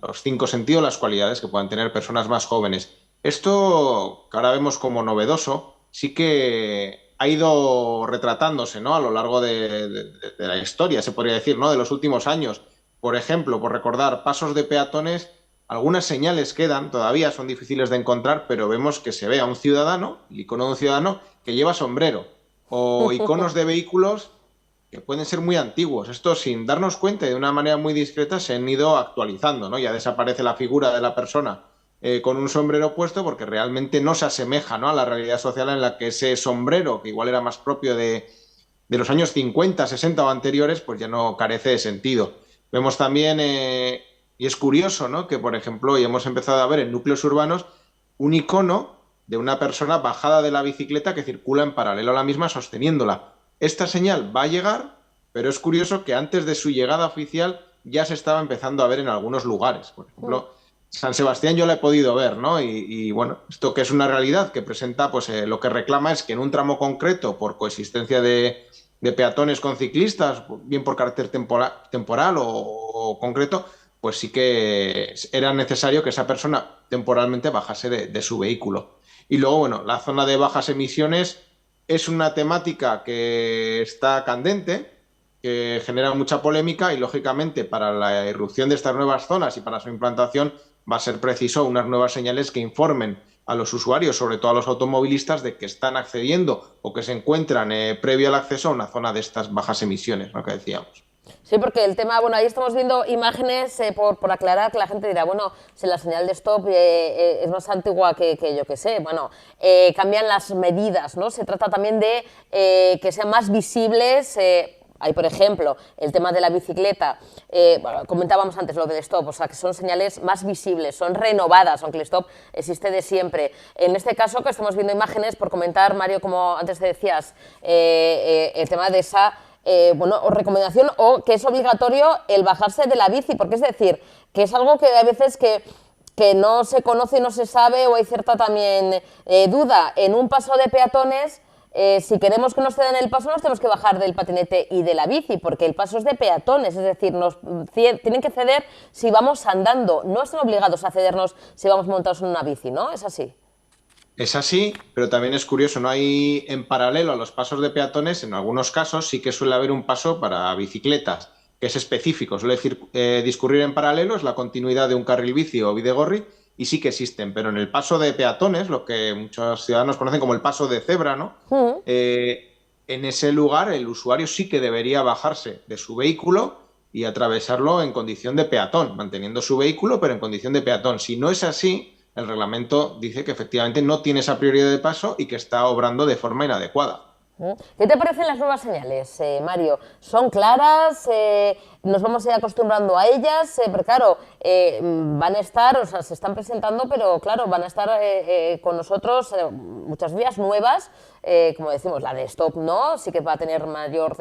los 5 sentidos, las cualidades que puedan tener personas más jóvenes. Esto, que ahora vemos como novedoso, sí que ha ido retratándose, ¿no?, a lo largo de la historia, se podría decir, ¿no?, de los últimos años. Por ejemplo, por recordar, pasos de peatones, algunas señales quedan, todavía son difíciles de encontrar, pero vemos que se ve a un ciudadano, el icono de un ciudadano, que lleva sombrero, o iconos de vehículos que pueden ser muy antiguos. Esto, sin darnos cuenta, de una manera muy discreta, se han ido actualizando, ¿no? Ya desaparece la figura de la persona con un sombrero puesto, porque realmente no se asemeja, ¿no?, a la realidad social en la que ese sombrero, que igual era más propio de los años 50, 60 o anteriores, pues ya no carece de sentido. Vemos también, y es curioso, ¿no?, que, por ejemplo, hoy hemos empezado a ver en núcleos urbanos un icono de una persona bajada de la bicicleta que circula en paralelo a la misma sosteniéndola. Esta señal va a llegar, pero es curioso que antes de su llegada oficial ya se estaba empezando a ver en algunos lugares. Por ejemplo, San Sebastián yo la he podido ver, ¿no? Y bueno, esto que es una realidad que presenta, pues lo que reclama es que en un tramo concreto, por coexistencia de peatones con ciclistas, bien por carácter temporal o concreto, pues sí que era necesario que esa persona temporalmente bajase de su vehículo. Y luego, bueno, la zona de bajas emisiones es una temática que está candente, que genera mucha polémica y, lógicamente, para la irrupción de estas nuevas zonas y para su implantación va a ser preciso unas nuevas señales que informen a los usuarios, sobre todo a los automovilistas, de que están accediendo o que se encuentran previo al acceso a una zona de estas bajas emisiones, ¿no?, que decíamos. Sí, porque el tema, bueno, ahí estamos viendo imágenes, por aclarar, que la gente dirá, bueno, si la señal de stop es más antigua que yo que sé, bueno, cambian las medidas, ¿no? Se trata también de que sean más visibles. Hay, por ejemplo, el tema de la bicicleta, bueno, comentábamos antes lo del stop, o sea, que son señales más visibles, son renovadas, aunque el stop existe de siempre. En este caso, que estamos viendo imágenes, por comentar, Mario, como antes te decías, el tema de esa bueno, o recomendación, o que es obligatorio el bajarse de la bici, porque es decir, que es algo que a veces que no se conoce y no se sabe, o hay cierta también duda. En un paso de peatones, si queremos que nos cedan el paso, nos tenemos que bajar del patinete y de la bici, porque el paso es de peatones, es decir, nos tienen que ceder si vamos andando, no están obligados a cedernos si vamos montados en una bici, ¿no? ¿Es así? Es así, pero también es curioso, no hay en paralelo a los pasos de peatones, en algunos casos sí que suele haber un paso para bicicletas, que es específico, suele decir discurrir en paralelo, es la continuidad de un carril bici o bidegorri, y sí que existen, pero en el paso de peatones, lo que muchos ciudadanos conocen como el paso de cebra, ¿no? En ese lugar el usuario sí que debería bajarse de su vehículo y atravesarlo en condición de peatón, manteniendo su vehículo, pero en condición de peatón. Si no es así, el reglamento dice que efectivamente no tiene esa prioridad de paso y que está obrando de forma inadecuada. ¿Qué te parecen las nuevas señales, Mario? ¿Son claras? ¿Nos vamos a ir acostumbrando a ellas? Pero claro, van a estar, o sea, se están presentando, pero claro, van a estar con nosotros muchas vías nuevas, como decimos, la de stop, ¿no? Sí que va a tener mayor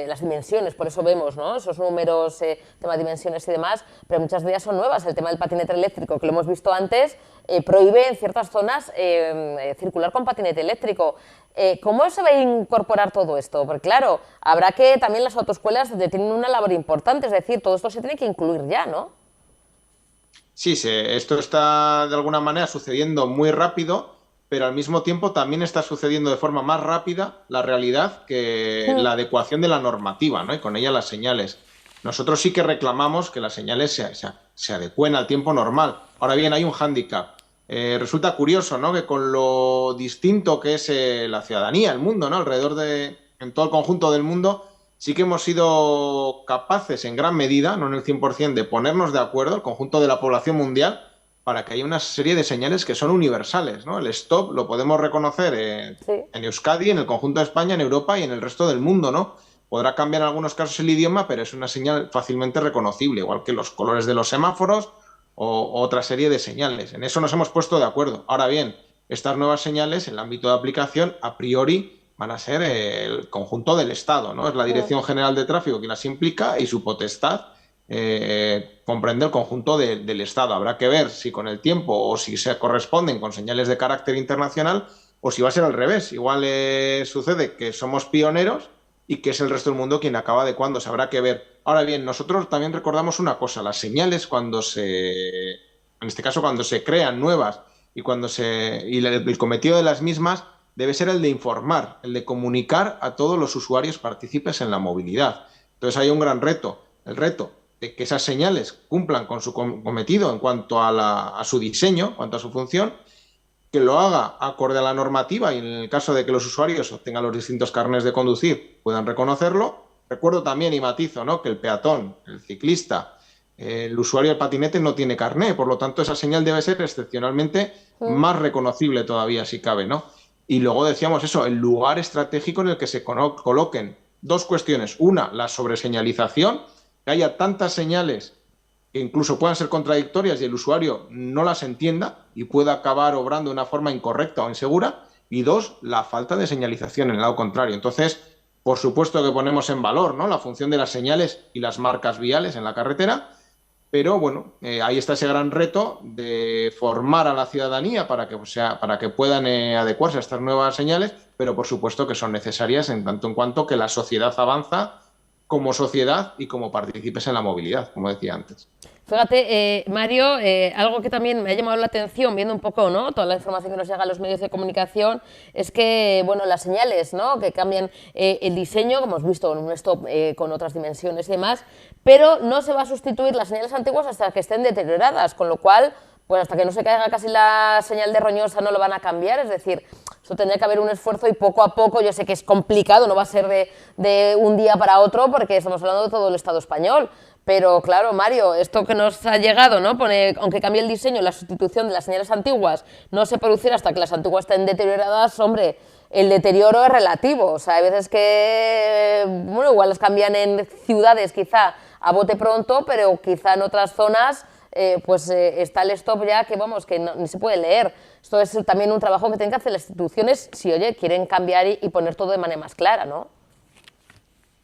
las dimensiones, por eso vemos, ¿no? Esos números, tema de dimensiones y demás, pero muchas vías son nuevas. El tema del patinete eléctrico, que lo hemos visto antes, prohíbe en ciertas zonas circular con patinete eléctrico. ¿Cómo se va a incorporar todo esto? Porque claro, habrá que también las autoescuelas tienen una labor importante, es decir, todo esto se tiene que incluir ya, ¿no? Sí, esto está de alguna manera sucediendo muy rápido, pero al mismo tiempo también está sucediendo de forma más rápida la realidad que la adecuación de la normativa, ¿no? Y con ella las señales. Nosotros sí que reclamamos que las señales se adecúen al tiempo normal. Ahora bien, hay un hándicap. Resulta curioso, ¿no?, que con lo distinto que es la ciudadanía, el mundo, ¿no?, en todo el conjunto del mundo, sí que hemos sido capaces en gran medida, no en el 100%, de ponernos de acuerdo, el conjunto de la población mundial, para que haya una serie de señales que son universales, ¿no? El stop lo podemos reconocer en Euskadi, en el conjunto de España, en Europa y en el resto del mundo, ¿no? Podrá cambiar en algunos casos el idioma, pero es una señal fácilmente reconocible, igual que los colores de los semáforos o otra serie de señales. En eso nos hemos puesto de acuerdo. Ahora bien, estas nuevas señales, en el ámbito de aplicación, a priori van a ser el conjunto del Estado, ¿no? Es la Dirección General de Tráfico quien las implica y su potestad comprende el conjunto del Estado. Habrá que ver si con el tiempo o si se corresponden con señales de carácter internacional o si va a ser al revés. Igual sucede que somos pioneros y que es el resto del mundo quien acaba adecuándose. Habrá que ver. Ahora bien, nosotros también recordamos una cosa: las señales, en este caso cuando se crean nuevas y el cometido de las mismas debe ser el de informar, el de comunicar a todos los usuarios partícipes en la movilidad. Entonces hay un gran reto, el reto de que esas señales cumplan con su cometido en cuanto a su diseño, en cuanto a su función, que lo haga acorde a la normativa y en el caso de que los usuarios obtengan los distintos carnets de conducir puedan reconocerlo. Recuerdo también y matizo, ¿no?, que el peatón, el ciclista, el usuario del patinete no tiene carné, por lo tanto esa señal debe ser excepcionalmente más reconocible todavía si cabe, ¿no? Y luego decíamos eso, el lugar estratégico en el que se coloquen dos cuestiones. Una, la sobreseñalización, que haya tantas señales que incluso puedan ser contradictorias y el usuario no las entienda y pueda acabar obrando de una forma incorrecta o insegura. Y dos, la falta de señalización en el lado contrario. Entonces, por supuesto que ponemos en valor, ¿no?, la función de las señales y las marcas viales en la carretera, pero bueno, ahí está ese gran reto de formar a la ciudadanía para que puedan adecuarse a estas nuevas señales, pero por supuesto que son necesarias en tanto en cuanto que la sociedad avanza como sociedad y como partícipes en la movilidad, como decía antes. Fíjate, Mario, algo que también me ha llamado la atención, viendo un poco, ¿no?, toda la información que nos llega a los medios de comunicación, es que, bueno, las señales, ¿no?, que cambian el diseño, como hemos visto en un stop con otras dimensiones y demás, pero no se va a sustituir las señales antiguas hasta que estén deterioradas, con lo cual, pues hasta que no se caiga casi la señal de roñosa no lo van a cambiar. Es decir, eso tendría que haber un esfuerzo y poco a poco. Yo sé que es complicado, no va a ser de un día para otro, porque estamos hablando de todo el Estado español. Pero claro, Mario, esto que nos ha llegado, ¿no?, aunque cambie el diseño, la sustitución de las señales antiguas no se producirá hasta que las antiguas estén deterioradas. Hombre, el deterioro es relativo. O sea, hay veces que, bueno, igual las cambian en ciudades quizá a bote pronto, pero quizá en otras zonas está el stop ya que, vamos, que ni se puede leer. Esto es también un trabajo que tienen que hacer las instituciones si, oye, quieren cambiar y poner todo de manera más clara, ¿no?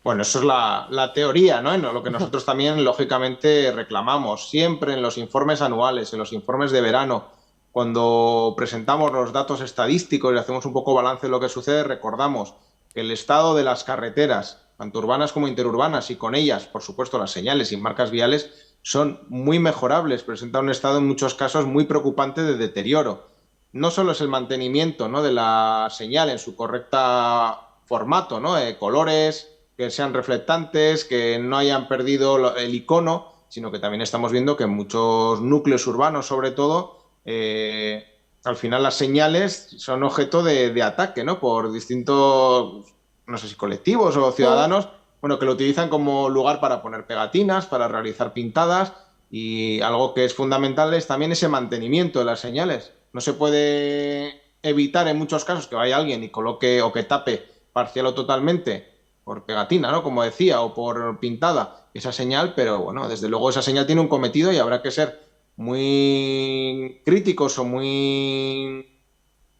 Bueno, eso es la teoría, ¿no? Lo que nosotros también, lógicamente, reclamamos siempre en los informes anuales, en los informes de verano, cuando presentamos los datos estadísticos y hacemos un poco balance de lo que sucede, recordamos que el estado de las carreteras, tanto urbanas como interurbanas, y con ellas, por supuesto, las señales y marcas viales, son muy mejorables, presentan un estado en muchos casos muy preocupante de deterioro. No solo es el mantenimiento, ¿no?, de la señal en su correcta formato, ¿no?, colores que sean reflectantes, que no hayan perdido el icono, sino que también estamos viendo que en muchos núcleos urbanos, sobre todo, al final las señales son objeto de ataque, ¿no? Por distintos, no sé si colectivos o ciudadanos, bueno, que lo utilizan como lugar para poner pegatinas, para realizar pintadas, y algo que es fundamental es también ese mantenimiento de las señales. No se puede evitar en muchos casos que vaya alguien y coloque o que tape parcial o totalmente por pegatina, ¿no? Como decía, o por pintada esa señal, pero bueno, desde luego esa señal tiene un cometido y habrá que ser muy críticos o muy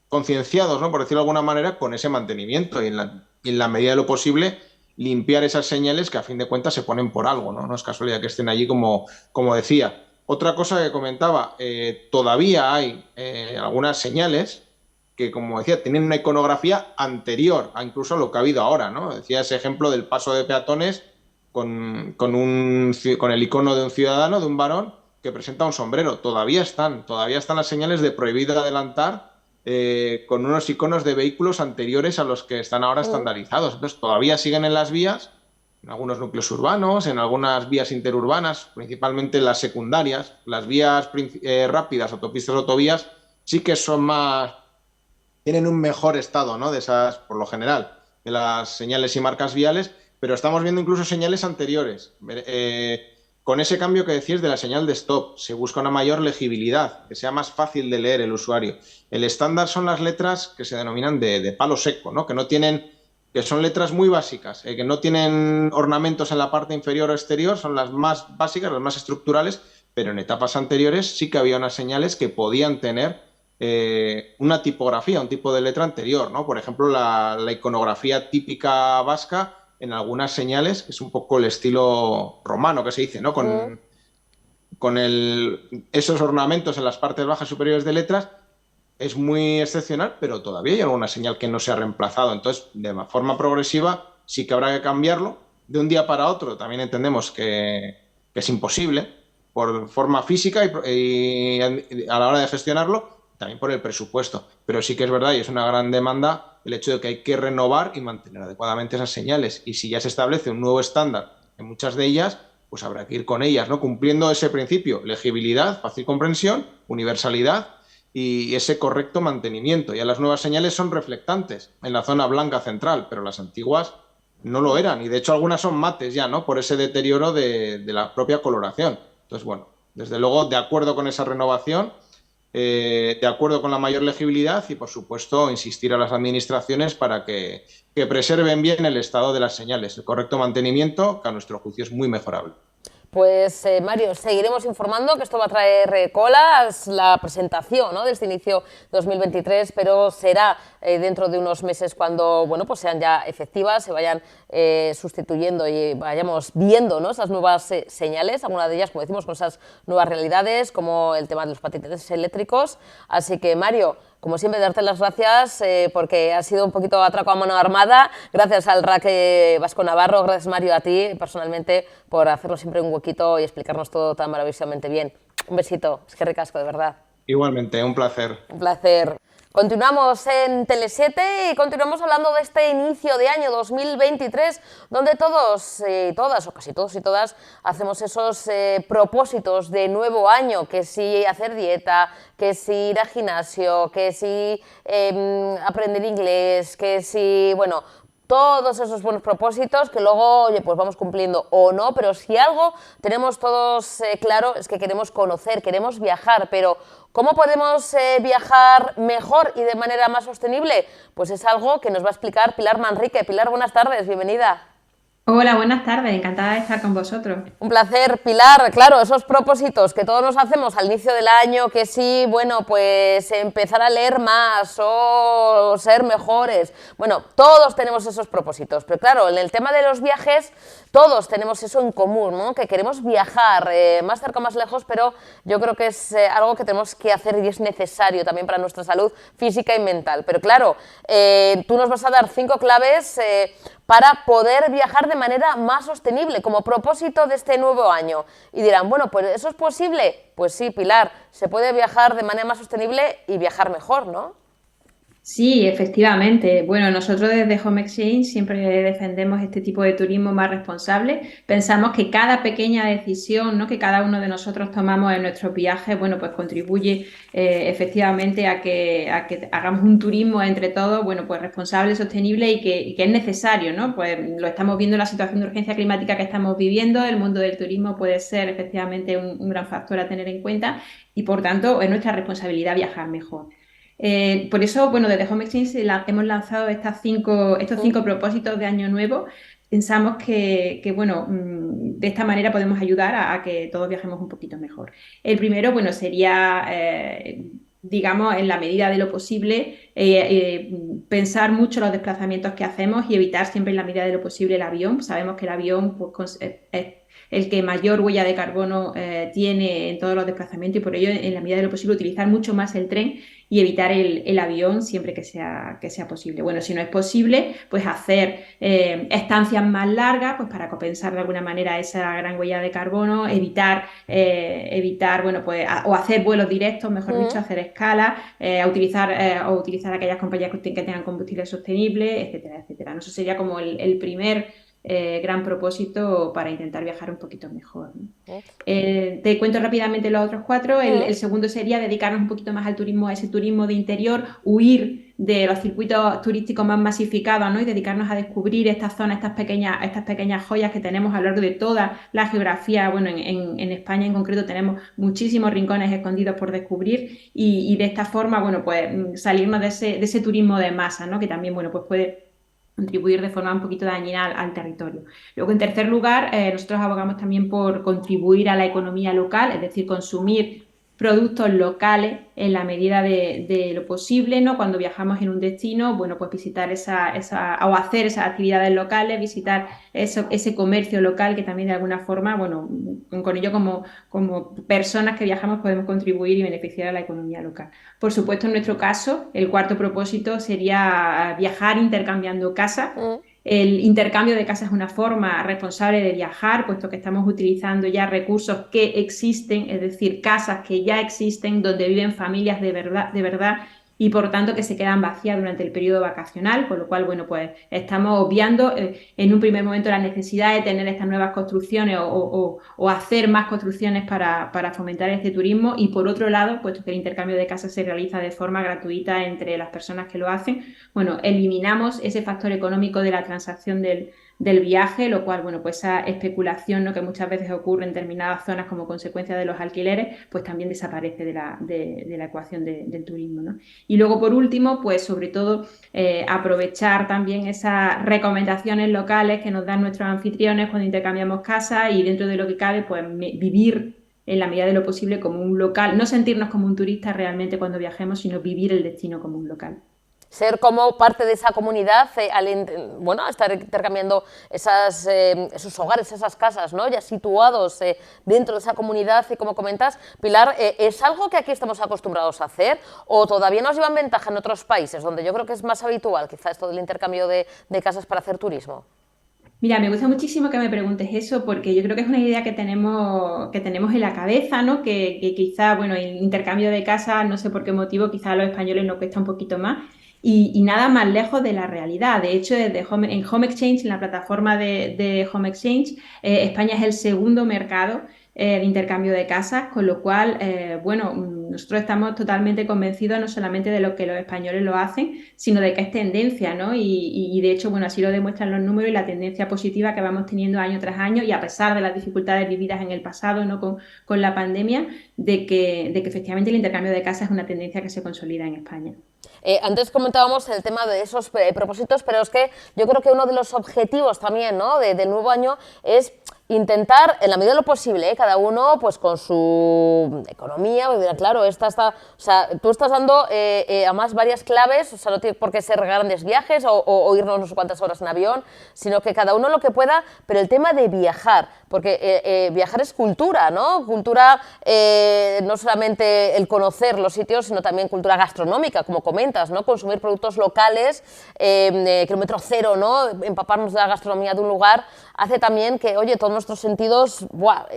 concienciados, ¿no? Por decirlo de alguna manera, con ese mantenimiento y en la medida de lo posible limpiar esas señales que a fin de cuentas se ponen por algo, ¿no? No es casualidad que estén allí como decía. Otra cosa que comentaba, todavía hay algunas señales que, como decía, tienen una iconografía anterior a incluso lo que ha habido ahora, ¿no? Decía ese ejemplo del paso de peatones con el icono de un ciudadano, de un varón, que presenta un sombrero. Todavía están las señales de prohibido adelantar con unos iconos de vehículos anteriores a los que están ahora estandarizados. Entonces, todavía siguen en las vías, en algunos núcleos urbanos, en algunas vías interurbanas, principalmente las secundarias. Las vías rápidas, autopistas, autovías, sí que tienen un mejor estado, ¿no? De esas, por lo general, de las señales y marcas viales, pero estamos viendo incluso señales anteriores. Con ese cambio que decías de la señal de stop, se busca una mayor legibilidad, que sea más fácil de leer el usuario. El estándar son las letras que se denominan de palo seco, ¿no? Que son letras muy básicas, que no tienen ornamentos en la parte inferior o exterior, son las más básicas, las más estructurales, pero en etapas anteriores sí que había unas señales que podían tener una tipografía, un tipo de letra anterior, ¿no? Por ejemplo, la iconografía típica vasca en algunas señales, que es un poco el estilo romano que se dice, ¿no? Con esos ornamentos en las partes bajas superiores de letras, es muy excepcional, pero todavía hay alguna señal que no se ha reemplazado. Entonces, de forma progresiva, sí que habrá que cambiarlo. De un día para otro también entendemos que es imposible, por forma física y a la hora de gestionarlo, también por el presupuesto. Pero sí que es verdad y es una gran demanda el hecho de que hay que renovar y mantener adecuadamente esas señales. Y si ya se establece un nuevo estándar en muchas de ellas, pues habrá que ir con ellas, ¿no? Cumpliendo ese principio: legibilidad, fácil comprensión, universalidad y ese correcto mantenimiento. Ya las nuevas señales son reflectantes en la zona blanca central, pero las antiguas no lo eran. Y de hecho algunas son mates ya, ¿no? Por ese deterioro de la propia coloración. Entonces, bueno, desde luego de acuerdo con esa renovación, de acuerdo con la mayor legibilidad y, por supuesto, insistir a las administraciones para que preserven bien el estado de las señales, el correcto mantenimiento, que a nuestro juicio es muy mejorable. Pues Mario, seguiremos informando, que esto va a traer cola, la presentación, ¿no?, de este inicio 2023, pero será dentro de unos meses cuando, bueno, pues sean ya efectivas, se vayan sustituyendo y vayamos viendo, ¿no?, esas nuevas señales, algunas de ellas, como decimos, con esas nuevas realidades, como el tema de los patinetes eléctricos. Así que, Mario, como siempre, darte las gracias porque ha sido un poquito atraco a mano armada. Gracias al RAC Vasco Navarro, gracias, Mario, a ti personalmente por hacernos siempre un huequito y explicarnos todo tan maravillosamente bien. Un besito, es que ricasco, de verdad. Igualmente, un placer. Un placer. Continuamos en Tele7 y continuamos hablando de este inicio de año 2023, donde todos y todas, o casi todos y todas, hacemos esos propósitos de nuevo año, que si hacer dieta, que si ir al gimnasio, que si aprender inglés, que si, bueno, todos esos buenos propósitos que luego, oye, pues vamos cumpliendo o no, pero si algo tenemos todos claro es que queremos conocer, queremos viajar, pero ¿cómo podemos viajar mejor y de manera más sostenible? Pues es algo que nos va a explicar Pilar Manrique. Pilar, buenas tardes, bienvenida. Hola, buenas tardes, encantada de estar con vosotros. Un placer, Pilar. Claro, esos propósitos que todos nos hacemos al inicio del año, que sí, bueno, pues empezar a leer más o ser mejores. Bueno, todos tenemos esos propósitos, pero claro, en el tema de los viajes, todos tenemos eso en común, ¿no? Que queremos viajar más cerca o más lejos, pero yo creo que es algo que tenemos que hacer y es necesario también para nuestra salud física y mental. Pero claro, tú nos vas a dar 5 claves para poder viajar de manera más sostenible, como propósito de este nuevo año. Y dirán, bueno, pues ¿eso es posible? Pues sí, Pilar, se puede viajar de manera más sostenible y viajar mejor, ¿no? Sí, efectivamente. Bueno, nosotros desde Home Exchange siempre defendemos este tipo de turismo más responsable. Pensamos que cada pequeña decisión, ¿no?, que cada uno de nosotros tomamos en nuestros viajes, bueno, pues contribuye efectivamente a que hagamos un turismo entre todos, bueno, pues responsable, sostenible y que es necesario, ¿no? Pues lo estamos viendo en la situación de urgencia climática que estamos viviendo. El mundo del turismo puede ser efectivamente un gran factor a tener en cuenta y, por tanto, es nuestra responsabilidad viajar mejor. Por eso, bueno, desde Home Exchange hemos lanzado estos cinco propósitos de Año Nuevo. Pensamos bueno, de esta manera podemos ayudar a que todos viajemos un poquito mejor. El primero, bueno, sería, digamos, en la medida de lo posible, pensar mucho los desplazamientos que hacemos y evitar siempre en la medida de lo posible el avión. Sabemos que el avión pues, es el que mayor huella de carbono tiene en todos los desplazamientos y por ello, en la medida de lo posible, utilizar mucho más el tren y evitar el avión siempre que sea posible. Bueno, si no es posible, pues hacer estancias más largas, pues para compensar de alguna manera esa gran huella de carbono, evitar bueno, pues, o hacer vuelos directos, mejor dicho, hacer escalas, utilizar aquellas compañías que tengan combustible sostenible, etcétera, etcétera. Eso sería como el primer gran propósito para intentar viajar un poquito mejor, ¿no? Te cuento rápidamente los otros 4. El segundo sería dedicarnos un poquito más al turismo, a ese turismo de interior, huir de los circuitos turísticos más masificados, ¿no?, y dedicarnos a descubrir estas zonas, estas pequeñas joyas que tenemos a lo largo de toda la geografía. Bueno, en España en concreto tenemos muchísimos rincones escondidos por descubrir y de esta forma, bueno, pues salirnos de ese turismo de masa, ¿no?, que también, bueno, pues puede contribuir de forma un poquito dañina al territorio. Luego, en tercer lugar, nosotros abogamos también por contribuir a la economía local, es decir, consumir productos locales en la medida de lo posible, ¿no? Cuando viajamos en un destino, bueno, pues visitar o hacer esas actividades locales, visitar ese comercio local que también de alguna forma, bueno, con ello como personas que viajamos podemos contribuir y beneficiar a la economía local. Por supuesto, en nuestro caso, el cuarto propósito sería viajar intercambiando casa. El intercambio de casas es una forma responsable de viajar, puesto que estamos utilizando ya recursos que existen, es decir, casas que ya existen, donde viven familias de verdad y por tanto que se quedan vacías durante el periodo vacacional, con lo cual, bueno, pues estamos obviando en un primer momento la necesidad de tener estas nuevas construcciones o hacer más construcciones para fomentar este turismo y, por otro lado, puesto que el intercambio de casas se realiza de forma gratuita entre las personas que lo hacen, bueno, eliminamos ese factor económico de la transacción del viaje, lo cual, bueno, pues esa especulación, ¿no?, que muchas veces ocurre en determinadas zonas como consecuencia de los alquileres, pues también desaparece de la ecuación del turismo, ¿no? Y luego, por último, pues sobre todo aprovechar también esas recomendaciones locales que nos dan nuestros anfitriones cuando intercambiamos casas y, dentro de lo que cabe, pues vivir en la medida de lo posible como un local, no sentirnos como un turista realmente cuando viajemos, sino vivir el destino como un local. Ser como parte de esa comunidad, bueno, estar intercambiando esos hogares, esas casas, ¿no?, ya situados dentro de esa comunidad. Y como comentas, Pilar, ¿es algo que aquí estamos acostumbrados a hacer o todavía nos llevan ventaja en otros países donde yo creo que es más habitual quizás esto del intercambio de casas para hacer turismo? Mira, me gusta muchísimo que me preguntes eso porque yo creo que es una idea que tenemos en la cabeza, ¿no? Que quizá, bueno, el intercambio de casas, no sé por qué motivo, quizá a los españoles nos cuesta un poquito más. Y nada más lejos de la realidad. De hecho, en Home Exchange, en la plataforma de Home Exchange, España es el segundo mercado de intercambio de casas, con lo cual, bueno, nosotros estamos totalmente convencidos no solamente de lo que los españoles lo hacen, sino de que es tendencia, ¿no? Y de hecho, bueno, así lo demuestran los números y la tendencia positiva que vamos teniendo año tras año, y a pesar de las dificultades vividas en el pasado, ¿no?, con la pandemia, de que efectivamente el intercambio de casas es una tendencia que se consolida en España. Antes comentábamos el tema de esos propósitos, pero es que yo creo que uno de los objetivos también, ¿no?, del nuevo año es intentar, en la medida de lo posible, cada uno pues con su economía, claro, o sea, tú estás dando además varias claves, o sea, no tiene por qué ser grandes viajes o irnos no sé cuántas horas en avión, sino que cada uno lo que pueda, pero el tema de viajar, porque viajar es cultura, ¿no? Cultura, no solamente el conocer los sitios, sino también cultura gastronómica, como comentas, ¿no? Consumir productos locales, kilómetro cero, ¿no? Empaparnos de la gastronomía de un lugar, hace también que, oye, todos nos nuestros sentidos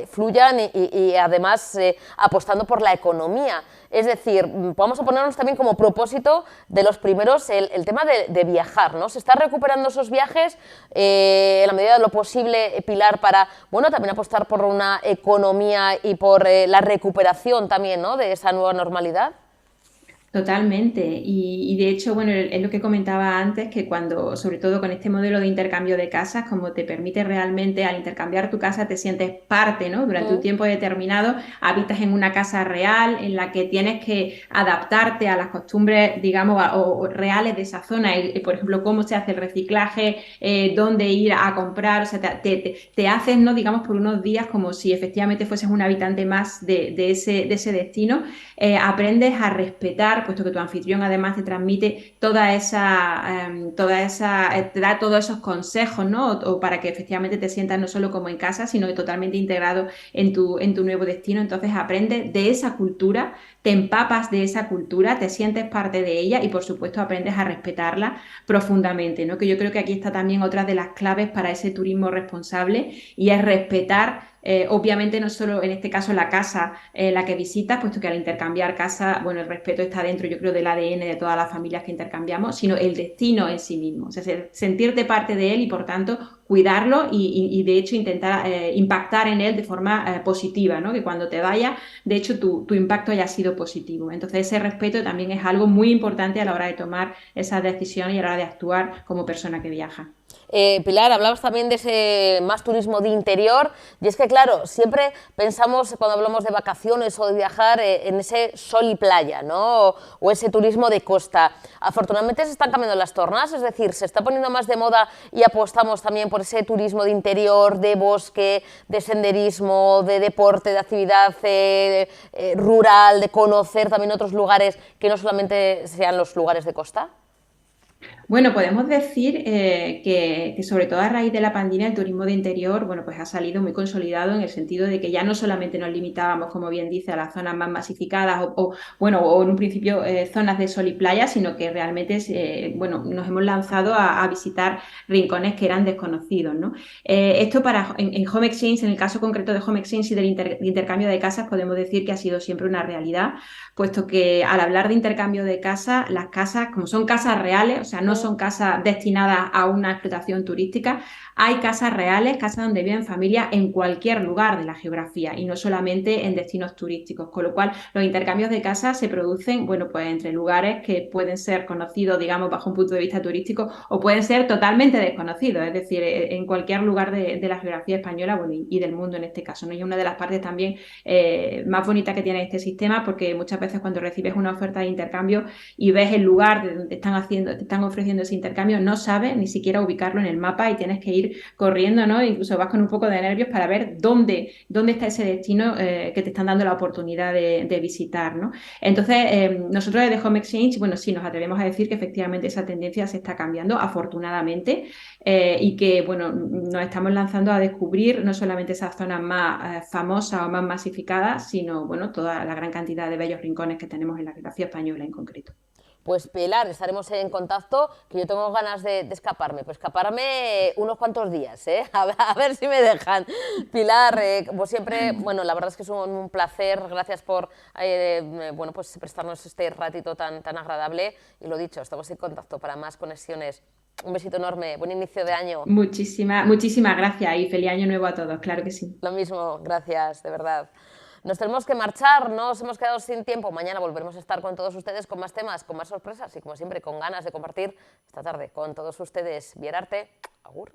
fluyan y además apostando por la economía. Es decir, vamos a ponernos también como propósito de los primeros el tema de viajar, ¿no? Se está recuperando esos viajes en la medida de lo posible, Pilar, para también apostar por una economía y por la recuperación también, ¿no?, de esa nueva normalidad. Totalmente. Y de hecho, bueno, es lo que comentaba antes, que cuando, sobre todo con este modelo de intercambio de casas, como te permite realmente al intercambiar tu casa, te sientes parte, ¿no? Durante un tiempo determinado, habitas en una casa real en la que tienes que adaptarte a las costumbres, digamos, o reales de esa zona. Y, por ejemplo, cómo se hace el reciclaje, dónde ir a comprar, o sea, te haces, ¿no?, digamos, por unos días como si efectivamente fueses un habitante más de ese destino. Aprendes a respetar, puesto que tu anfitrión además te transmite te da todos esos consejos, ¿no? O para que efectivamente te sientas no solo como en casa, sino totalmente integrado en tu nuevo destino. Entonces aprendes de esa cultura, te empapas de esa cultura, te sientes parte de ella y por supuesto aprendes a respetarla profundamente, ¿no? Que yo creo que aquí está también otra de las claves para ese turismo responsable, y es respetar obviamente no solo en este caso la casa la que visitas, puesto que al intercambiar casa, bueno, el respeto está dentro, yo creo, del ADN de todas las familias que intercambiamos, sino el destino en sí mismo, o sea, sentirte parte de él y por tanto cuidarlo y de hecho intentar impactar en él de forma positiva, ¿no? Que cuando te vayas, de hecho tu impacto haya sido positivo. Entonces ese respeto también es algo muy importante a la hora de tomar esas decisiones y a la hora de actuar como persona que viaja. Pilar, hablabas también de ese más turismo de interior, y es que claro, siempre pensamos cuando hablamos de vacaciones o de viajar en ese sol y playa, ¿no? O ese turismo de costa. Afortunadamente se están cambiando las tornas, es decir, se está poniendo más de moda y apostamos también por ese turismo de interior, de bosque, de senderismo, de deporte, de actividad rural, de conocer también otros lugares que no solamente sean los lugares de costa. Bueno, podemos decir que sobre todo a raíz de la pandemia el turismo de interior, bueno, pues ha salido muy consolidado en el sentido de que ya no solamente nos limitábamos, como bien dice, a las zonas más masificadas o en un principio zonas de sol y playa, sino que realmente nos hemos lanzado a visitar rincones que eran desconocidos, ¿no? Esto en Home Exchange, en el caso concreto de Home Exchange y del intercambio de casas, podemos decir que ha sido siempre una realidad, puesto que al hablar de intercambio de casas, las casas, como son casas reales, o sea, no son casas destinadas a una explotación turística, hay casas reales, casas donde viven familias en cualquier lugar de la geografía y no solamente en destinos turísticos, con lo cual los intercambios de casas se producen, bueno, pues entre lugares que pueden ser conocidos, digamos, bajo un punto de vista turístico o pueden ser totalmente desconocidos, es decir, en cualquier lugar de la geografía española, bueno, y del mundo en este caso, ¿no? Y una de las partes también más bonitas que tiene este sistema, porque muchas veces cuando recibes una oferta de intercambio y ves el lugar de donde te están ofreciendo ese intercambio, no sabes ni siquiera ubicarlo en el mapa y tienes que ir corriendo, ¿no? Incluso vas con un poco de nervios para ver dónde está ese destino que te están dando la oportunidad de visitar, ¿no? Entonces, nosotros desde Home Exchange, bueno, sí, nos atrevemos a decir que efectivamente esa tendencia se está cambiando, afortunadamente, y que, bueno, nos estamos lanzando a descubrir no solamente esas zonas más famosas o más masificadas, sino, bueno, toda la gran cantidad de bellos rincones que tenemos en la geografía española en concreto. Pues Pilar, estaremos en contacto, que yo tengo ganas de escaparme, pues escaparme unos cuantos días, a ver si me dejan. Pilar, como siempre, bueno, la verdad es que es un placer, gracias por bueno, pues prestarnos este ratito tan agradable, y lo dicho, estamos en contacto para más conexiones. Un besito enorme, buen inicio de año. Muchísimas gracias y feliz año nuevo a todos, claro que sí. Lo mismo, gracias, de verdad. Nos tenemos que marchar, nos hemos quedado sin tiempo. Mañana volveremos a estar con todos ustedes con más temas, con más sorpresas y, como siempre, con ganas de compartir esta tarde con todos ustedes. Bierarte, agur.